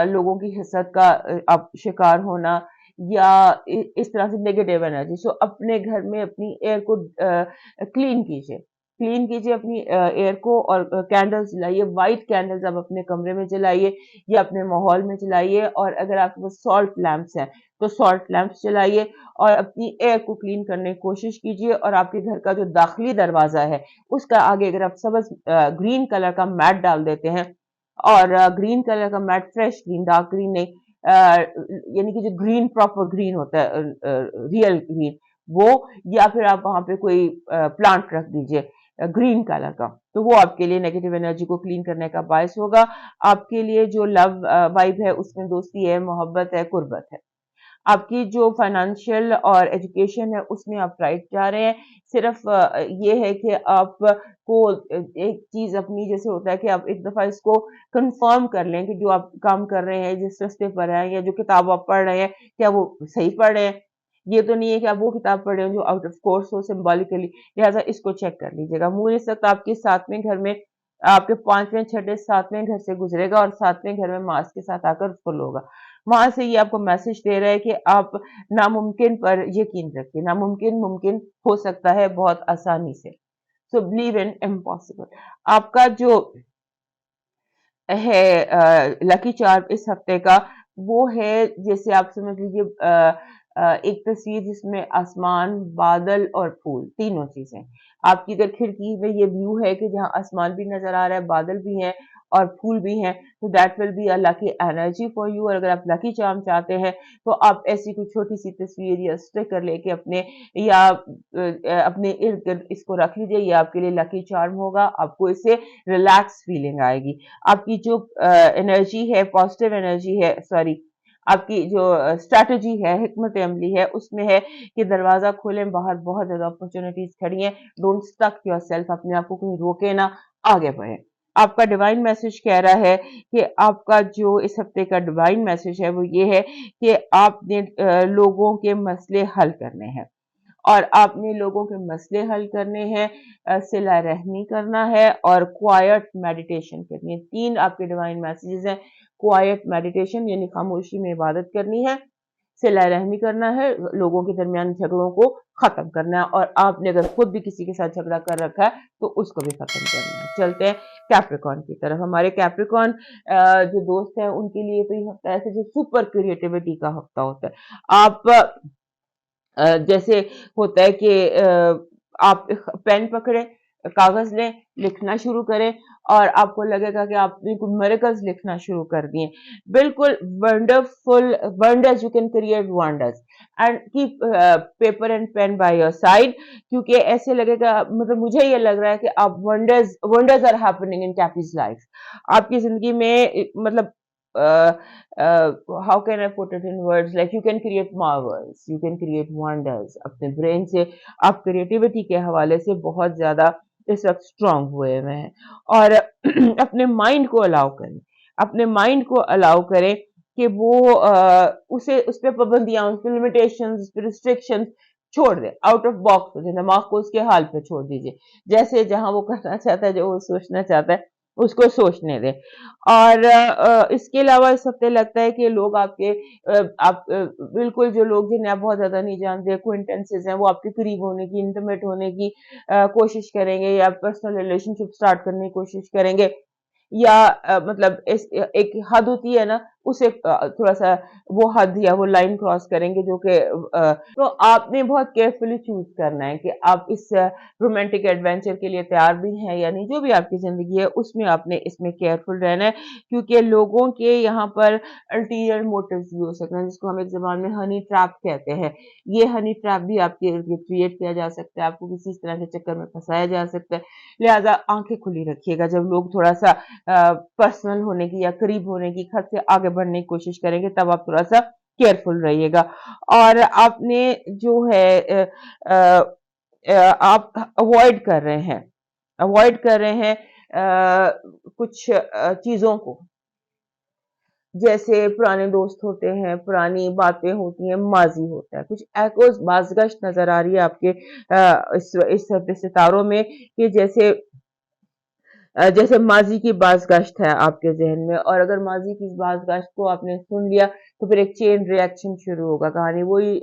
[SPEAKER 1] लोगों की हसद का आप शिकार होना, या इस तरह से नेगेटिव एनर्जी। सो अपने घर में अपनी एयर को क्लीन कीजिए, क्लीन कीजिए अपनी एयर को, और कैंडल्स जलाइए, वाइट कैंडल्स आप अपने कमरे में जलाइए या अपने माहौल में जलाइए। और अगर आपके पास सॉल्ट लैंप्स हैं तो सॉल्ट लैंप्स जलाइए और अपनी एयर को क्लीन करने की कोशिश कीजिए। और आपके घर का जो दाखिली दरवाजा है उसका आगे अगर आप सबज ग्रीन कलर का मैट डाल देते हैं, और ग्रीन कलर का mat, fresh green, dark green नहीं, यानी कि जो ग्रीन प्रॉपर ग्रीन होता है, रियल ग्रीन, वो, या फिर आप वहां पे कोई प्लांट रख दीजिए ग्रीन कलर का, तो वो आपके लिए नेगेटिव एनर्जी को क्लीन करने का बायस होगा। आपके लिए जो लव वाइब है उसमें दोस्ती है, मोहब्बत है, कुर्बत है। आपकी जो फाइनेंशियल और एजुकेशन है उसमें आप राइट जा रहे हैं। सिर्फ ये है कि आप को एक चीज अपनी, जैसे होता है कि आप एक दफा इसको कंफर्म कर लें कि जो आप काम कर रहे हैं, जिस रास्ते पर हैं, या जो किताब आप पढ़ रहे हैं, क्या वो सही पढ़ रहे हैं। ये तो नहीं है कि आप वो किताब पढ़ रहे हो जो आउट ऑफ कोर्स हो, सिंबॉलिकली, लिहाजा इसको चेक कर लीजिएगा। मूल इस वक्त आपके सातवें घर में, आपके पांचवें, छठे, सातवें घर से गुजरेगा और सातवें घर में मार्स के साथ आकर फुल होगा। वहां से ये आपको मैसेज दे रहा है कि आप नामुमकिन पर यकीन रखिए, नामुमकिन मुमकिन हो सकता है बहुत आसानी से। So believe in impossible. आपका जो है लकी चार्म इस हफ्ते का, वो है, जैसे आप समझ लीजिए, एक तस्वीर जिसमें आसमान, बादल और फूल, तीनों चीजें। आपकी अगर खिड़की में ये व्यू है कि जहां आसमान भी नजर आ रहा है, बादल भी हैं और फूल भी हैं, तो that will be a lucky energy for you. और अगर आप लकी चार्म चाहते हैं तो आप ऐसी कोई छोटी सी तस्वीर या स्टिकर लेके अपने, या अपने इर्द गिर्द इसको रख लीजिए, ये आपके लिए लकी चार्म होगा। आपको इससे रिलैक्स फीलिंग आएगी। आपकी जो एनर्जी है, पॉजिटिव एनर्जी है, सॉरी, आपकी जो स्ट्रैटेजी है, हिकमत अमली है, उसमें है कि दरवाजा खोलें, बाहर बहुत ज्यादा अपॉर्चुनिटीज खड़ी हैं, डोंट स्टक योरसेल्फ, अपने आप को कहीं रोके ना, आगे बढ़े। आपका डिवाइन मैसेज कह रहा है कि आपका जो इस हफ्ते का डिवाइन मैसेज है वो ये है कि आपने लोगों के मसले हल करने हैं, और आपने लोगों के मसले हल करने हैं, सिला रहमी करना है और क्वाइट मेडिटेशन करनी है। तीन आपके डिवाइन मैसेजेस हैं। क्वाइट मेडिटेशन यानी खामोशी में इबादत करनी है, सिला रहमी करना है, लोगों के दरमियान झगड़ों को खत्म करना है, और आपने अगर खुद भी किसी के साथ झगड़ा कर रखा है तो उसको भी खत्म करना है। चलते हैं कैप्रिकॉर्न की तरफ। हमारे कैप्रिकॉर्न जो दोस्त हैं उनके लिए तो ये हफ्ता ऐसे जो सुपर क्रिएटिविटी का हफ्ता होता है। आप जैसे होता है कि आप पेन पकड़े, कागज लें, लिखना शुरू करें, और आपको लगेगा कि आपने कुछ मिरेकल्स लिखना शुरू कर दिए। बिल्कुल wonderful wonders, you can create wonders, and keep paper and pen by your side, क्योंकि ऐसे लगेगा, मतलब मुझे ये लग रहा है कि आप wonders wonders are happening in Cappy's life. आपकी जिंदगी में मतलब how can I put it in words, like you can create marvels, you can create wonders। अपने ब्रेन से आप क्रिएटिविटी के हवाले से बहुत ज्यादा इस वक्त स्ट्रांग हुए हैं, और अपने माइंड को अलाउ करें, अपने माइंड को अलाउ करें कि वो उसे, उस पर पाबंदियां, उस पर लिमिटेशंस, उस पर रिस्ट्रिक्शंस छोड़ दे, आउट ऑफ बॉक्स हो जाए, दिमाग को उसके हाल पे छोड़ दीजिए। जैसे जहां वो करना चाहता है, जो वो सोचना चाहता है, उसको सोचने दें। और इसके अलावा इस हफ्ते लगता है कि लोग आपके आप बिल्कुल, जो लोग जिन्हें आप बहुत ज्यादा नहीं जानते, एक्विंटेंसेस हैं, वो आपके करीब होने की, इंटीमेट होने की कोशिश करेंगे, या पर्सनल रिलेशनशिप स्टार्ट करने की कोशिश करेंगे, या मतलब एक हद होती है ना, उसे थोड़ा सा वो हद या वो लाइन क्रॉस करेंगे, जो कि तो आपने बहुत केयरफुली चूज करना है कि आप इस रोमांटिक एडवेंचर के लिए तैयार भी हैं या नहीं। जो भी आपकी जिंदगी है उसमें आपने इसमें केयरफुल रहना है, क्योंकि लोगों के यहाँ पर अल्टीरियर मोटिव्स भी हो सकते हैं, जिसको हम एक ज़बान में हनी ट्रैप कहते हैं। ये हनी ट्रैप भी आपके इर्द गिर्द क्रिएट किया जा सकता है, आपको किसी इस तरह के चक्कर में फंसाया जा सकता है। लिहाजा आंखें खुली रखिएगा, जब लोग थोड़ा सा पर्सनल होने की या करीब होने की, खत से आगे बढ़ने की कोशिश करेंगे, तब आप थोड़ा सा केयरफुल रहिएगा। और आपने जो है आप अवॉइड कर रहे हैं अवॉइड कर रहे हैं कुछ चीजों को, जैसे पुराने दोस्त होते हैं, पुरानी बातें होती हैं, माजी होता है, कुछ एकोस बाज़गश्त नजर आ रही है आपके इस हफ्ते सितारों में, कि जैसे माजी की बाज़गश्त है आपके ज़हन में, और अगर माजी की बाज़गश्त को आपने सुन लिया तो फिर एक चेन रिएक्शन शुरू होगा, कहानी वही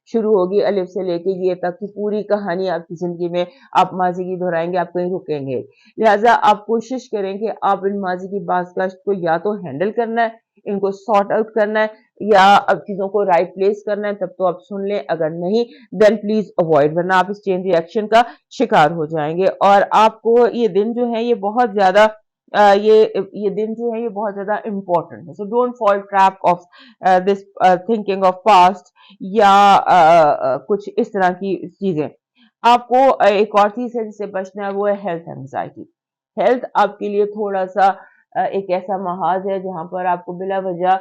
[SPEAKER 1] शुरू होगी अलिफ से लेके ये तक की पूरी कहानी आपकी ज़िंदगी में आप माजी की दोहराएंगे, आप कहीं रुकेंगे। लिहाज़ा आप कोशिश करें कि आप इन माजी की बाज़गश्त को या तो हैंडल करना है, इनको सॉर्ट आउट करना है, या अब चीज़ों को राइट प्लेस करना है, तब तो आप सुन लें, अगर नहीं देन प्लीज़ अवॉइड, वरना आप इस चेन रिएक्शन का शिकार हो जाएंगे। और आपको ये दिन जो है ये बहुत ज़्यादा ये दिन जो है ये बहुत ज्यादा इंपॉर्टेंट है, so don't fall trap of this thinking of past या कुछ इस तरह की चीजें। आपको एक और चीज है जिससे बचना है, वो है हेल्थ एंजाइटी। हेल्थ आपके लिए थोड़ा सा एक ऐसा महाज है जहां पर आपको बिला वजह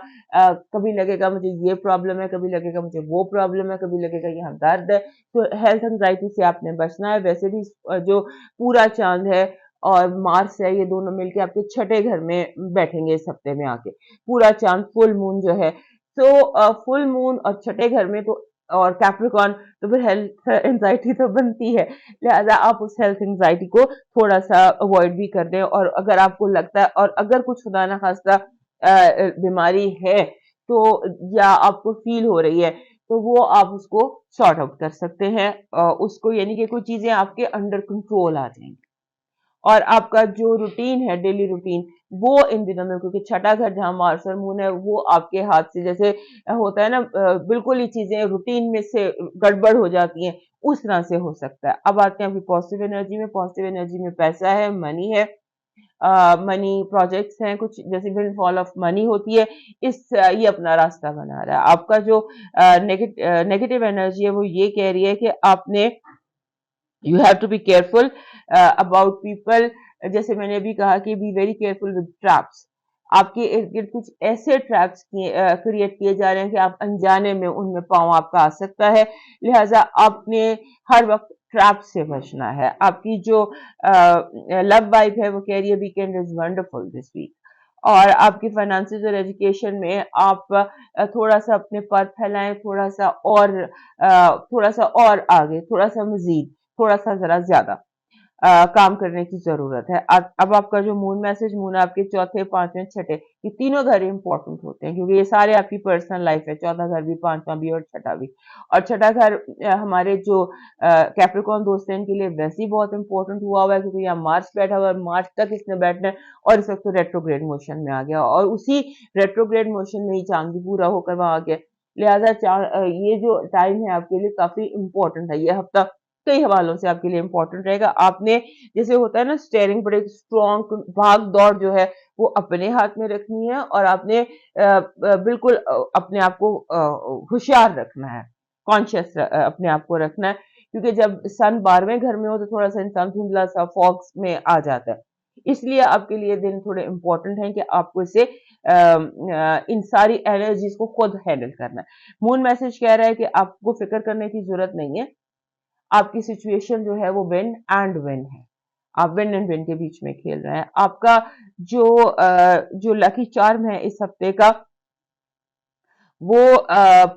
[SPEAKER 1] कभी लगेगा मुझे ये प्रॉब्लम है, कभी लगेगा मुझे वो प्रॉब्लम है, कभी लगेगा यहाँ दर्द है, तो हेल्थ एंजाइटी से आपने बचना है। वैसे भी जो पूरा चांद है और मार्स है, ये दोनों मिलके आपके छठे घर में बैठेंगे इस हफ्ते में आके, पूरा चांद फुल मून जो है, तो फुल मून और छठे घर में तो, और कैप्रिकॉन, तो फिर हेल्थ एंजाइटी तो बनती है। लिहाजा आप उस हेल्थ एंजाइटी को थोड़ा सा अवॉइड भी कर दें, और अगर आपको लगता है, और अगर कुछ खुदा ना खास्ता बीमारी है तो, या आपको फील हो रही है, तो वो आप उसको सॉर्ट आउट कर सकते हैं, उसको, यानी कि कोई चीजें आपके अंडर कंट्रोल आ जाएंगी। और आपका जो रूटीन है, डेली रूटीन, वो इन दिनों में, क्योंकि छठा घर जहां मार्स और मून है, वो आपके हाथ से, जैसे होता है ना, बिल्कुल ही चीजें रूटीन में से गड़बड़ हो जाती हैं, उस तरह से हो सकता है। अब आते हैं आपकी पॉजिटिव एनर्जी में। पॉजिटिव एनर्जी में पैसा है, मनी है, मनी प्रोजेक्ट्स हैं, कुछ जैसे विंडफॉल ऑफ मनी होती है, ये अपना रास्ता बना रहा है। आपका जो नेगेटिव एनर्जी है वो ये कह रही है कि आपने, you have to be careful about people, जैसे मैंने अभी कहा कि be very careful with traps. आपके इर्द गिर्द कुछ ऐसे ट्रैप्स क्रिएट किए जा रहे हैं कि आप अनजाने में उनमें पांव आपका आ सकता है। लिहाजा आपने हर वक्त ट्रैप से बचना है। आपकी जो लव वाइफ है वो कह रही है weekend is wonderful this week. और आपकी फाइनेंसेस और एजुकेशन में आप थोड़ा सा अपने पर फैलाएं, थोड़ा सा और आगे, थोड़ा सा मजीद, थोड़ा सा जरा ज्यादा काम करने की जरूरत है। अब आपका जो मून मैसेज, मून आपके चौथे, पांचवें, छठे, ये तीनों घर इंपॉर्टेंट होते हैं, क्योंकि ये सारे आपकी पर्सनल लाइफ है, चौथा घर भी, पांचवा भी और छठा भी। और छठा घर हमारे जो कैप्रिकॉर्न दोस्त हैं इनके लिए वैसे ही बहुत इंपॉर्टेंट हुआ हुआ है, क्योंकि यहाँ मार्च बैठा हुआ है, मार्च तक इसने बैठना है, और इस वक्त तो रेट्रोग्रेड मोशन में आ गया, और उसी रेट्रोग्रेड मोशन में ही चांद भी पूरा होकर वहां आ गया। लिहाजा ये जो टाइम है आपके लिए काफी इंपॉर्टेंट है। ये हफ्ता कई हवालों से आपके लिए इंपॉर्टेंट रहेगा। आपने, जैसे होता है ना स्टेयरिंग पर एक स्ट्रॉन्ग भाग दौड़ जो है वो अपने हाथ में रखनी है, और आपने बिल्कुल अपने आप को होशियार रखना है, कॉन्शियस अपने आप को रखना है, क्योंकि जब सन 12वें घर में हो तो थोड़ा सा इंसान धुंधला सा फॉक्स में आ जाता है। इसलिए आपके लिए दिन थोड़े इंपॉर्टेंट हैं कि आपको इसे इन सारी एनर्जीज को खुद हैंडल करना है। मून मैसेज कह रहा है कि आपको फिक्र करने की जरूरत नहीं है, आपकी सिचुएशन जो है वो विन एंड विन है, आप विन एंड विन के बीच में खेल रहे हैं। आपका जो लकी चार्म है इस हफ्ते का, वो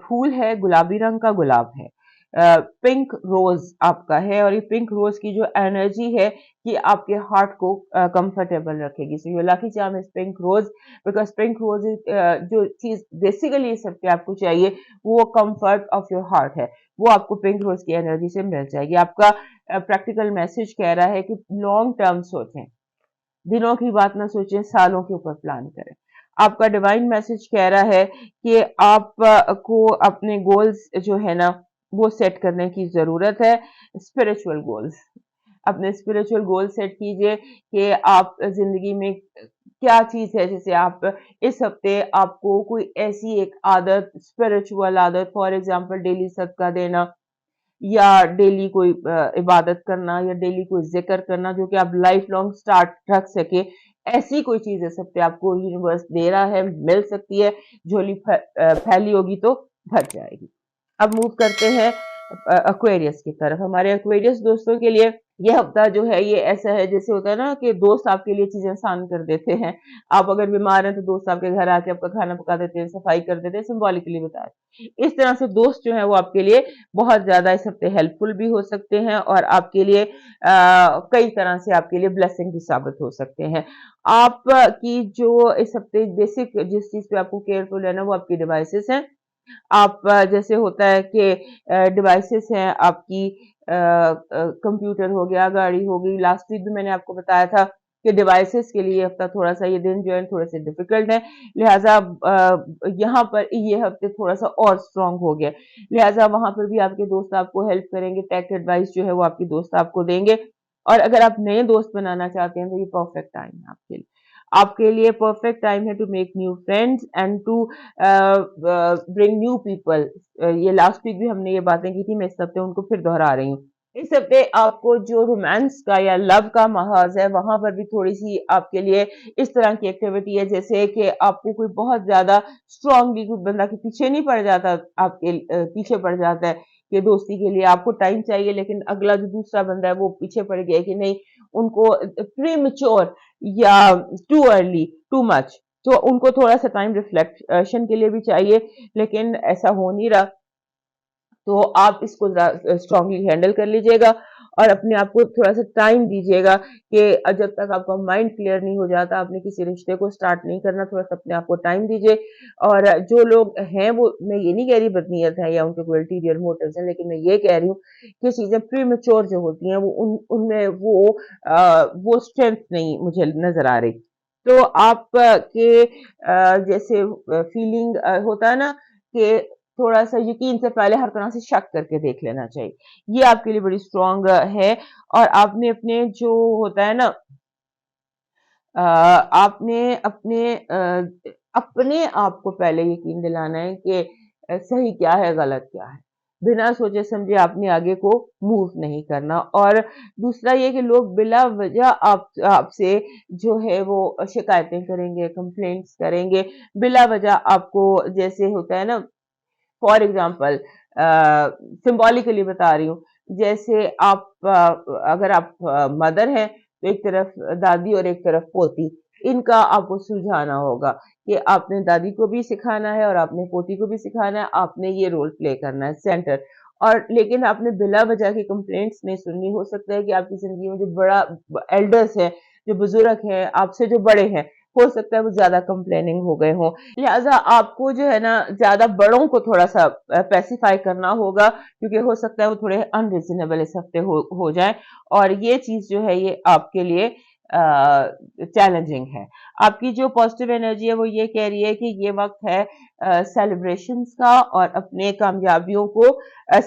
[SPEAKER 1] फूल है, गुलाबी रंग का गुलाब है, पिंक रोज आपका है, और ये पिंक रोज की जो एनर्जी है कि आपके हार्ट को कंफर्टेबल रखेगी। So your lucky charm is pink rose, because pink rose जो चीज बेसिकली इस हफ्ते आपको चाहिए वो कंफर्ट ऑफ योर हार्ट है, वो आपको पिंक रोज की एनर्जी से मिल जाएगी। आपका प्रैक्टिकल मैसेज कह रहा है कि लॉन्ग टर्म सोचें, दिनों की बात ना सोचें, सालों के ऊपर प्लान करें। आपका डिवाइन मैसेज कह रहा है कि आप को अपने गोल्स जो है ना वो सेट करने की जरूरत है, स्पिरिचुअल गोल्स। अपने स्पिरिचुअल गोल सेट कीजिए कि आप जिंदगी में क्या चीज है, जैसे आप इस हफ्ते आपको कोई ऐसी एक आदत, स्पिरिचुअल आदत, फॉर एग्जांपल डेली सदका देना, या डेली कोई इबादत करना, या डेली कोई जिक्र करना, जो कि आप लाइफ लॉन्ग स्टार्ट रख सके, ऐसी कोई चीज है सब पे आपको यूनिवर्स दे रहा है, मिल सकती है। झोली फैली होगी तो भर जाएगी। अब मूव करते हैं एक्वेरियस की तरफ। हमारे एक्वेरियस दोस्तों के लिए یہ ہفتہ جو ہے یہ ایسا ہے جیسے ہوتا ہے نا کہ دوست آپ کے لیے چیزیں آسان کر دیتے ہیں. آپ اگر بیمار ہیں تو دوست آپ کے گھر آ کے آپ کا کھانا پکا دیتے ہیں, صفائی کر دیتے ہیں, سمبولکلی بتا رہے. اس طرح سے دوست جو ہیں وہ آپ کے لیے بہت زیادہ اس ہفتے ہیلپ فل بھی ہو سکتے ہیں اور آپ کے لیے کئی طرح سے آپ کے لیے بلیسنگ بھی ثابت ہو سکتے ہیں. آپ کی جو اس ہفتے بیسک جس چیز پہ آپ کو کیئرفل رہنا وہ آپ کی ڈیوائسز ہیں. آپ جیسے ہوتا ہے کہ ڈیوائسز ہیں آپ کی, کمپیوٹر ہو گیا, گاڑی ہو گئی. لاسٹ ویک بھی میں نے آپ کو بتایا تھا کہ ڈیوائسز کے لیے ہفتہ تھوڑا سا یہ دن جو ہے تھوڑے سے ڈیفیکلٹ ہے, لہٰذا یہاں پر یہ ہفتے تھوڑا سا اور اسٹرانگ ہو گیا, لہٰذا وہاں پر بھی آپ کے دوست آپ کو ہیلپ کریں گے. ٹیک ایڈوائس جو ہے وہ آپ کی دوست آپ کو دیں گے, اور اگر آپ نئے دوست بنانا چاہتے ہیں تو یہ پرفیکٹ ٹائم ہے آپ کے لیے. آپ کے لیے پرفیکٹ ٹائم ہے to make new friends and to bring new people. یہ لاسٹ ویک بھی ہم نے یہ باتیں کی تھی, میں اس ہفتے ان کو پھر دہرا رہی ہوں. اس ہفتے آپ کو جو رومانس کا یا لو کا محاذ ہے وہاں پر بھی تھوڑی سی آپ کے لیے اس طرح کی ایکٹیویٹی ہے جیسے کہ آپ کو کوئی بہت زیادہ اسٹرانگلی کوئی بندہ کے پیچھے نہیں پڑ جاتا, آپ کے پیچھے پڑ جاتا ہے کہ دوستی کے لیے آپ کو ٹائم چاہیے, لیکن اگلا جو دوسرا بندہ ہے وہ پیچھے پڑ گیا کہ نہیں, ان کو پری میچور یا ٹو ارلی ٹو مچ, تو ان کو تھوڑا سا ٹائم ریفلیکشن کے لیے بھی چاہیے, لیکن ایسا ہو نہیں رہا. تو آپ اس کو اسٹرانگلی ہینڈل کر لیجئے گا اور اپنے آپ کو تھوڑا سا ٹائم دیجئے گا کہ جب تک آپ کا مائنڈ کلیئر نہیں ہو جاتا آپ نے کسی رشتے کو سٹارٹ نہیں کرنا. تھوڑا سا اپنے آپ کو ٹائم دیجئے. اور جو لوگ ہیں وہ, میں یہ نہیں کہہ رہی بدنیت ہے یا ان کے کوئی الٹیریئر موٹیوز ہیں, لیکن میں یہ کہہ رہی ہوں کہ چیزیں پری میچور جو ہوتی ہیں وہ ان میں وہ اسٹرینتھ نہیں مجھے نظر آ رہی. تو آپ کے جیسے فیلنگ ہوتا ہے نا کہ تھوڑا سا یقین سے پہلے ہر طرح سے شک کر کے دیکھ لینا چاہیے, یہ آپ کے لیے بڑی اسٹرانگ ہے. اور آپ نے اپنے جو ہوتا ہے نا آپ نے اپنے آپ کو پہلے یقین دلانا ہے کہ صحیح کیا ہے غلط کیا ہے, بنا سوچے سمجھے آپ نے آگے کو موو نہیں کرنا. اور دوسرا یہ کہ لوگ بلا وجہ آپ سے جو ہے وہ شکایتیں کریں گے, کمپلینٹس کریں گے بلا وجہ آپ کو, جیسے ہوتا ہے نا فار ایگزامپل سمبولیکلی بتا رہی ہوں, جیسے آپ اگر آپ مدر ہیں تو ایک طرف دادی اور ایک طرف پوتی, ان کا آپ کو سلجھانا ہوگا کہ آپ نے دادی کو بھی سکھانا ہے اور آپ نے پوتی کو بھی سکھانا ہے, آپ نے یہ رول پلے کرنا ہے سینٹر. اور لیکن آپ نے بلا وجہ کی کمپلینٹس نہیں سننی. ہو سکتا ہے کہ آپ کی زندگی میں جو بڑا ایلڈرز ہیں, جو بزرگ ہیں, آپ سے جو بڑے ہیں, ہو سکتا ہے وہ زیادہ کمپلیننگ ہو گئے ہوں, لہٰذا آپ کو جو ہے نا زیادہ بڑوں کو تھوڑا سا پیسیفائی کرنا ہوگا, کیونکہ ہو سکتا ہے وہ تھوڑے ان ریزنیبل اس ہفتے ہو جائیں, اور یہ چیز جو ہے یہ آپ کے لیے چیلنجنگ ہے. آپ کی جو پازیٹیو انرجی ہے وہ یہ کہہ رہی ہے کہ یہ وقت ہے سیلیبریشنز کا اور اپنے کامیابیوں کو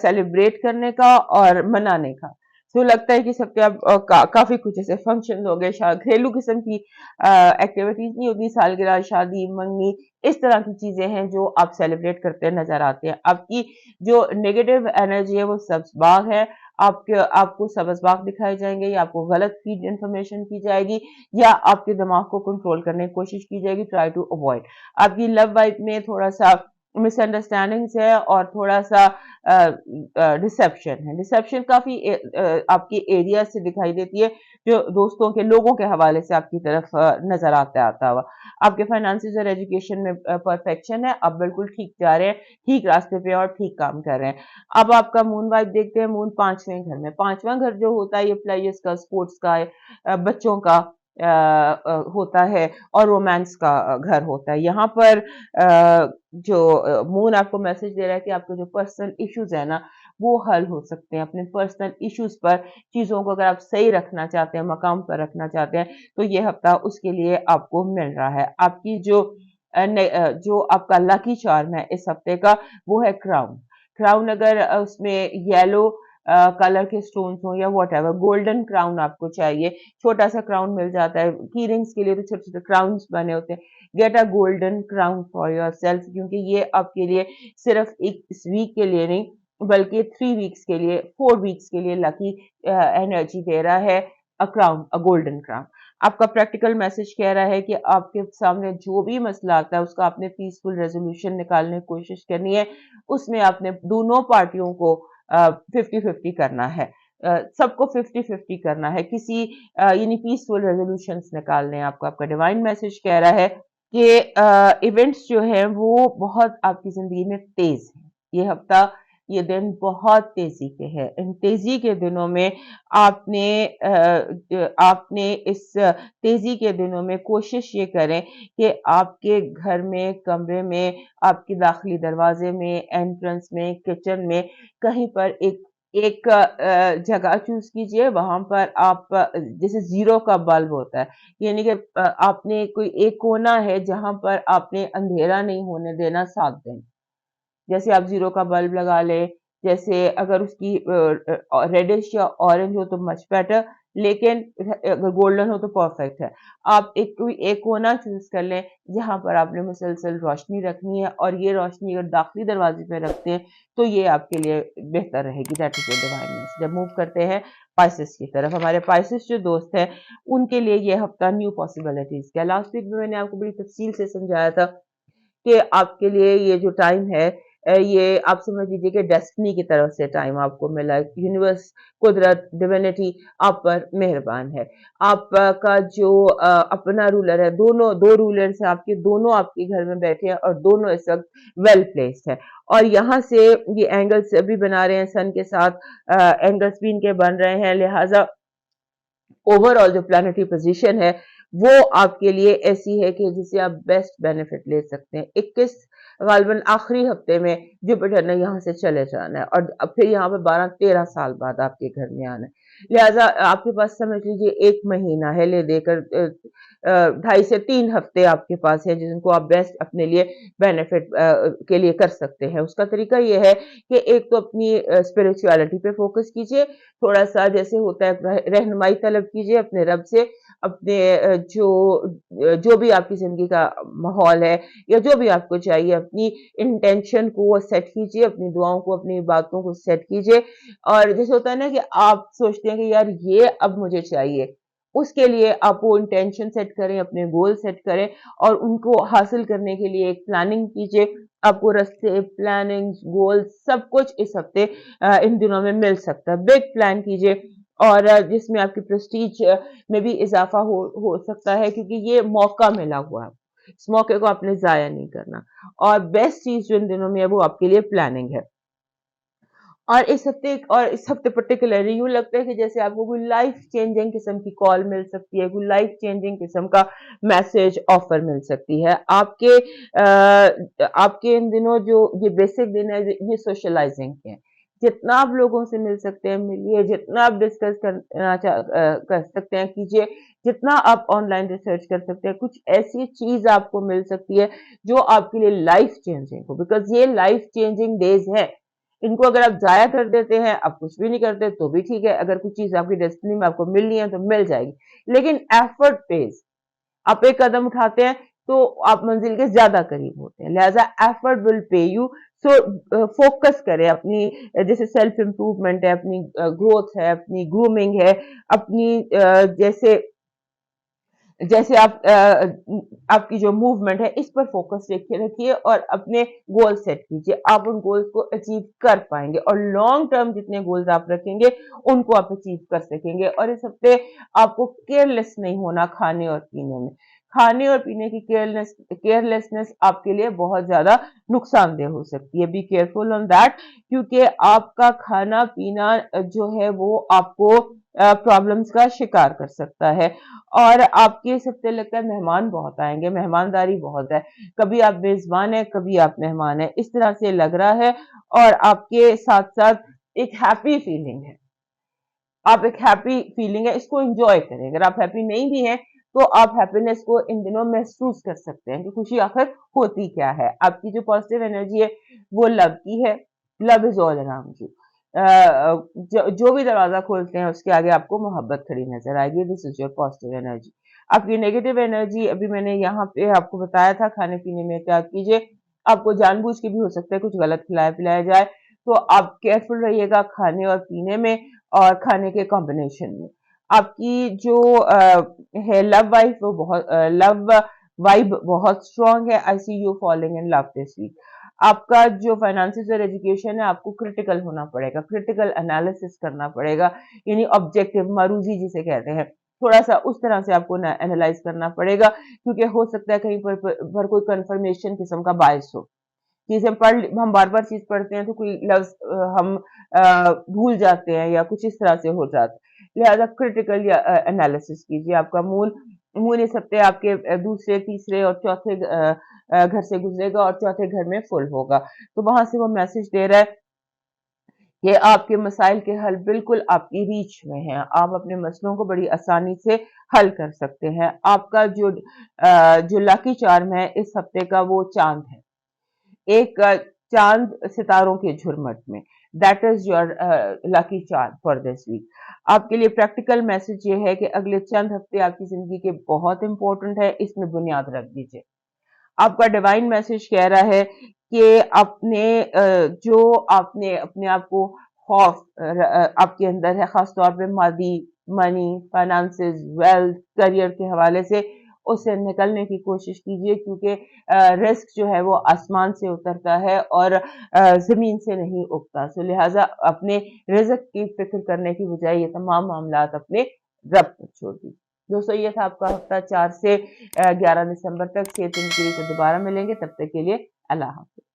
[SPEAKER 1] سیلیبریٹ کرنے کا اور منانے کا. تو لگتا ہے کہ سب کے اب کافی کچھ ایسے فنکشن ہو گئے, گھریلو قسم کی ایکٹیویٹیز نہیں ہوتی, سالگرہ, شادی, منگنی, اس طرح کی چیزیں ہیں جو آپ سیلیبریٹ کرتے نظر آتے ہیں. آپ کی جو نیگیٹو انرجی ہے وہ سبز باغ ہے, آپ کو سبز باغ دکھائے جائیں گے, یا آپ کو غلط فیڈ انفارمیشن کی جائے گی, یا آپ کے دماغ کو کنٹرول کرنے کی کوشش کی جائے گی. Try to avoid. آپ کی لو لائف میں تھوڑا سا مس انڈرسٹینڈنگز ہے اور تھوڑا سا ڈسیپشن ہے. ڈسیپشن کافی آپ کے ایریا سے دکھائی دیتی ہے, جو دوستوں کے, لوگوں کے حوالے سے آپ کی طرف نظر آتا ہوا. آپ کے فائنانسز اور ایجوکیشن میں پرفیکشن ہے, آپ بالکل ٹھیک جا رہے ہیں, ٹھیک راستے پہ اور ٹھیک کام کر رہے ہیں. اب آپ کا مون وائب دیکھتے ہیں, مون 5ویں گھر میں. 5واں گھر جو ہوتا ہے یہ پلیئرز کا, سپورٹس کا, بچوں کا ہوتا ہے, اور رومانس کا گھر ہوتا ہے. یہاں پر جو مون آپ کو میسج دے رہا ہے کہ آپ کے جو پرسنل ایشوز ہیں نا وہ حل ہو سکتے ہیں. اپنے پرسنل ایشوز پر چیزوں کو اگر آپ صحیح رکھنا چاہتے ہیں, مقام پر رکھنا چاہتے ہیں, تو یہ ہفتہ اس کے لیے آپ کو مل رہا ہے. آپ کی جو آپ کا لکی چارم ہے اس ہفتے کا وہ ہے کراؤن. کراؤن اگر اس میں یلو کلر کے سٹونز ہوں یا واٹ ایور, گولڈن کراؤن آپ کو چاہیے. چھوٹا سا کراؤن مل جاتا ہے, کی رنگس کے لیے تو چھوٹے چھوٹے کراؤنز بنے ہوتے ہیں. Get a golden crown for yourself, کیونکہ یہ آپ کے لیے صرف اس ویک کے لیے نہیں بلکہ 3 ویکس کے لیے, 4 ویکس کے لیے لکی انرجی دے رہا ہے. Crown, golden crown. آپ کا پریکٹیکل میسج کہہ رہا ہے کہ آپ کے سامنے جو بھی مسئلہ آتا ہے اس کا آپ نے پیسفل ریزولوشن نکالنے کی کوشش کرنی ہے. اس میں آپ نے دونوں پارٹیوں کو 50-50 کرنا ہے. سب کو 50-50 کرنا ہے، کسی یعنی پیسفل ریزولوشنز نکالنے ہیں آپ کو. آپ کا ڈیوائن میسج کہہ رہا ہے کہ ایونٹس جو ہیں وہ بہت آپ کی زندگی میں تیز ہیں. یہ ہفتہ، یہ دن بہت تیزی کے ہیں. ان تیزی کے دنوں میں آپ نے اس تیزی کے دنوں میں کوشش یہ کریں کہ آپ کے گھر میں، کمرے میں، آپ کے داخلی دروازے میں، انٹرنس میں، کچن میں، کہیں پر ایک جگہ چوز کیجئے. وہاں پر آپ جیسے زیرو کا بلب ہوتا ہے، یعنی کہ آپ نے کوئی ایک کونا ہے جہاں پر آپ نے اندھیرا نہیں ہونے دینا 7 دن. جیسے آپ زیرو کا بلب لگا لیں، جیسے اگر اس کی ریڈش یا اورنج ہو تو مچ بیٹر، لیکن اگر گولڈن ہو تو پرفیکٹ ہے. آپ ایک کونا چوز کر لیں جہاں پر آپ نے مسلسل روشنی رکھنی ہے، اور یہ روشنی اگر داخلی دروازے پہ رکھتے ہیں تو یہ آپ کے لیے بہتر رہے گی. That is divine message. جب موو کرتے ہیں پائسس کی طرف، ہمارے پائسس جو دوست ہیں ان کے لیے یہ ہفتہ نیو پاسبلٹیز کا. لاسٹ ویک میں نے آپ کو بڑی تفصیل سے سمجھایا تھا کہ آپ کے لیے یہ جو ٹائم ہے، یہ آپ سمجھ لیجیے کہ ڈیسٹنی کی طرف سے ٹائم آپ کو ملا ہے. یونیورس، قدرت، ڈیوینٹی آپ پر مہربان ہے. آپ کا جو اپنا رولر ہے، دو رولرز ہیں آپ کے، دونوں آپ کے گھر میں بیٹھے ہیں اور دونوں اس وقت ویل پلیسڈ ہے. اور یہاں سے یہ اینگلز بھی بنا رہے ہیں سن کے ساتھ، اینگلز بھی ان کے بن رہے ہیں. لہٰذا اوور آل جو پلانٹری پوزیشن ہے وہ آپ کے لیے ایسی ہے کہ جسے آپ بیسٹ بینیفٹ لے سکتے ہیں. 21 غالباً آخری ہفتے میں جوپیٹر نے یہاں سے چلے جانا ہے، اور پھر یہاں پہ 12-13 سال بعد آپ کے گھر میں آنا ہے. لہٰذا آپ کے پاس سمجھ لیجیے 1 مہینہ ہے لے دے کر 2.5 سے 3 ہفتے آپ کے پاس ہے جن کو آپ بیسٹ اپنے لیے بینیفٹ کے لیے کر سکتے ہیں. اس کا طریقہ یہ ہے کہ ایک تو اپنی اسپرچویلٹی پہ فوکس کیجئے، تھوڑا سا جیسے ہوتا ہے رہنمائی طلب کیجئے اپنے رب سے. اپنے جو بھی آپ کی زندگی کا ماحول ہے یا جو بھی آپ کو چاہیے، اپنی انٹینشن کو سیٹ کیجئے، اپنی دعاؤں کو، اپنی باتوں کو سیٹ کیجئے. اور جیسے ہوتا ہے نا کہ آپ سوچتے ہیں کہ یار یہ اب مجھے چاہیے، اس کے لیے آپ وہ انٹینشن سیٹ کریں، اپنے گول سیٹ کریں اور ان کو حاصل کرنے کے لیے ایک پلاننگ کیجئے. آپ کو رستے، پلاننگ، گول سب کچھ اس ہفتے ان دنوں میں مل سکتا ہے. بگ پلان کیجئے، اور جس میں آپ کی پریسٹیج میں بھی اضافہ ہو سکتا ہے، کیونکہ یہ موقع ملا ہوا ہے. اس موقع کو آپ نے ضائع نہیں کرنا. اور بیسٹ چیز جو ان دنوں میں ہے وہ آپ کے لیے پلاننگ ہے. اور اس ہفتے پرٹیکولرلی یوں لگتا ہے کہ جیسے آپ کو کوئی لائف چینجنگ قسم کی کال مل سکتی ہے، کوئی لائف چینجنگ قسم کا میسج، آفر مل سکتی ہے. آپ کے ان دنوں جو یہ بیسک دن ہے یہ سوشلائزنگ کے ہیں. جتنا آپ لوگوں سے مل سکتے ہیں ملیے، جتنا آپ ڈسکس کر سکتے ہیں کیجیے، جتنا آپ آن لائن ریسرچ کر سکتے ہیں. کچھ ایسی چیز آپ کو مل سکتی ہے جو آپ کے لیے لائف چینجنگ ہو، بیکاز یہ لائف چینجنگ ڈیز ہیں. ان کو اگر آپ ضائع کر دیتے ہیں، آپ کچھ بھی نہیں کرتے تو بھی ٹھیک ہے. اگر کچھ چیز آپ کی ڈیسٹنی میں آپ کو ملنی ہے تو مل جائے گی، لیکن ایفرٹ پیز. آپ ایک قدم اٹھاتے ہیں تو آپ منزل کے زیادہ قریب ہوتے ہیں. لہٰذا effort will pay you. So focus کریں اپنی، جیسے سیلف امپروومنٹ ہے، اپنی گروتھ ہے، اپنی گرومنگ ہے، اپنی جیسے آپ کی جو موومنٹ ہے اس پر فوکس رکھیے اور اپنے گول سیٹ کیجیے. آپ ان گولز کو اچیو کر پائیں گے، اور لانگ ٹرم جتنے گولز آپ رکھیں گے ان کو آپ اچیو کر سکیں گے. اور اس ہفتے آپ کو کیئرلیس نہیں ہونا کھانے اور پینے میں. کھانے اور پینے کی کیئرلیسنس آپ کے لیے بہت زیادہ نقصان دہ ہو سکتی ہے. بی کیئرفل آن دیٹ، کیونکہ آپ کا کھانا پینا جو ہے وہ آپ کو پرابلمز کا شکار کر سکتا ہے. اور آپ کے اس ہفتے لگتا ہے مہمان بہت آئیں گے، مہمانداری بہت ہے. کبھی آپ میزبان ہیں، کبھی آپ مہمان ہیں، اس طرح سے لگ رہا ہے. اور آپ کے ساتھ ساتھ ایک ہیپی فیلنگ ہے. آپ ایک ہیپی فیلنگ ہے، اس کو انجوائے کریں. اگر آپ ہیپی نہیں بھی ہیں تو آپ ہیپینس کو ان دنوں محسوس کر سکتے ہیں کہ خوشی آخر ہوتی کیا ہے. آپ کی جو پازیٹیو انرجی ہے وہ لو کی ہے. لو از آل اراؤنڈ یو. جو بھی دروازہ کھولتے ہیں اس کے آگے آپ کو محبت کھڑی نظر آئے گی. دس از یور پازیٹیو انرجی. آپ کی نیگیٹو انرجی، ابھی میں نے یہاں پہ آپ کو بتایا تھا کھانے پینے میں کیا کیجیے. آپ کو جان بوجھ کے بھی ہو سکتا ہے کچھ غلط کھلایا پلایا جائے، تو آپ کیئرفل رہیے گا کھانے اور پینے میں اور کھانے کے کمبینیشن میں. آپ کی جو ہے لو وائب بہت اسٹرانگ ہے. I see you falling in love this week. आपका जो फाइनेंसेस और एजुकेशन है आपको क्रिटिकल होना पड़ेगा, क्रिटिकल एनालिसिस करना पड़ेगा, यानी ऑब्जेक्टिव मारूजी जिसे कहते हैं, थोड़ा सा उस तरह से आपको एनालाइज करना पड़ेगा, क्योंकि हो सकता है कहीं पर कोई कंफर्मेशन किस्म का बायस हो। चीजें हम बार बार चीज पढ़ते हैं तो कोई लफ्ज हम भूल जाते हैं या कुछ इस तरह से हो जाता है, लिहाजा क्रिटिकल या एनालिसिस कीजिए। आपका मून मून इस हफ्ते आपके दूसरे तीसरे और चौथे घर से गुजरेगा और चौथे घर में फुल होगा, तो वहां से वो मैसेज दे रहा है कि आपके मसाइल के हल बिल्कुल आपकी रीच में हैं, आप अपने मसलों को बड़ी आसानी से हल कर सकते हैं। आपका जो लकी चार्म है इस हफ्ते का वो चांद है, एक चांद सितारों के झुरमट में, that is your lucky charm for this week. आपके लिए प्रैक्टिकल मैसेज ये है कि अगले चंद हफ्ते आपकी जिंदगी के बहुत इंपॉर्टेंट है, इसमें बुनियाद रख दीजिए। आपका डिवाइन मैसेज कह रहा है कि जो आपने अपने आप को खौफ आपके अंदर है, खास तौर पे मादी मनी फाइनेंसेस वेल्थ करियर के हवाले से, उससे निकलने की कोशिश कीजिए, क्योंकि रिस्क जो है वो आसमान से उतरता है और जमीन से नहीं उगता। सो लिहाजा अपने रिस्क की फिक्र करने की बजाय ये तमाम मामलात अपने रब पर छोड़ दीजिए। दोस्तों ये था आपका हफ्ता 4 से 11 दिसंबर तक। सेहत के लिए तो दोबारा मिलेंगे, तब तक के लिए अल्लाह हाफ़िज़।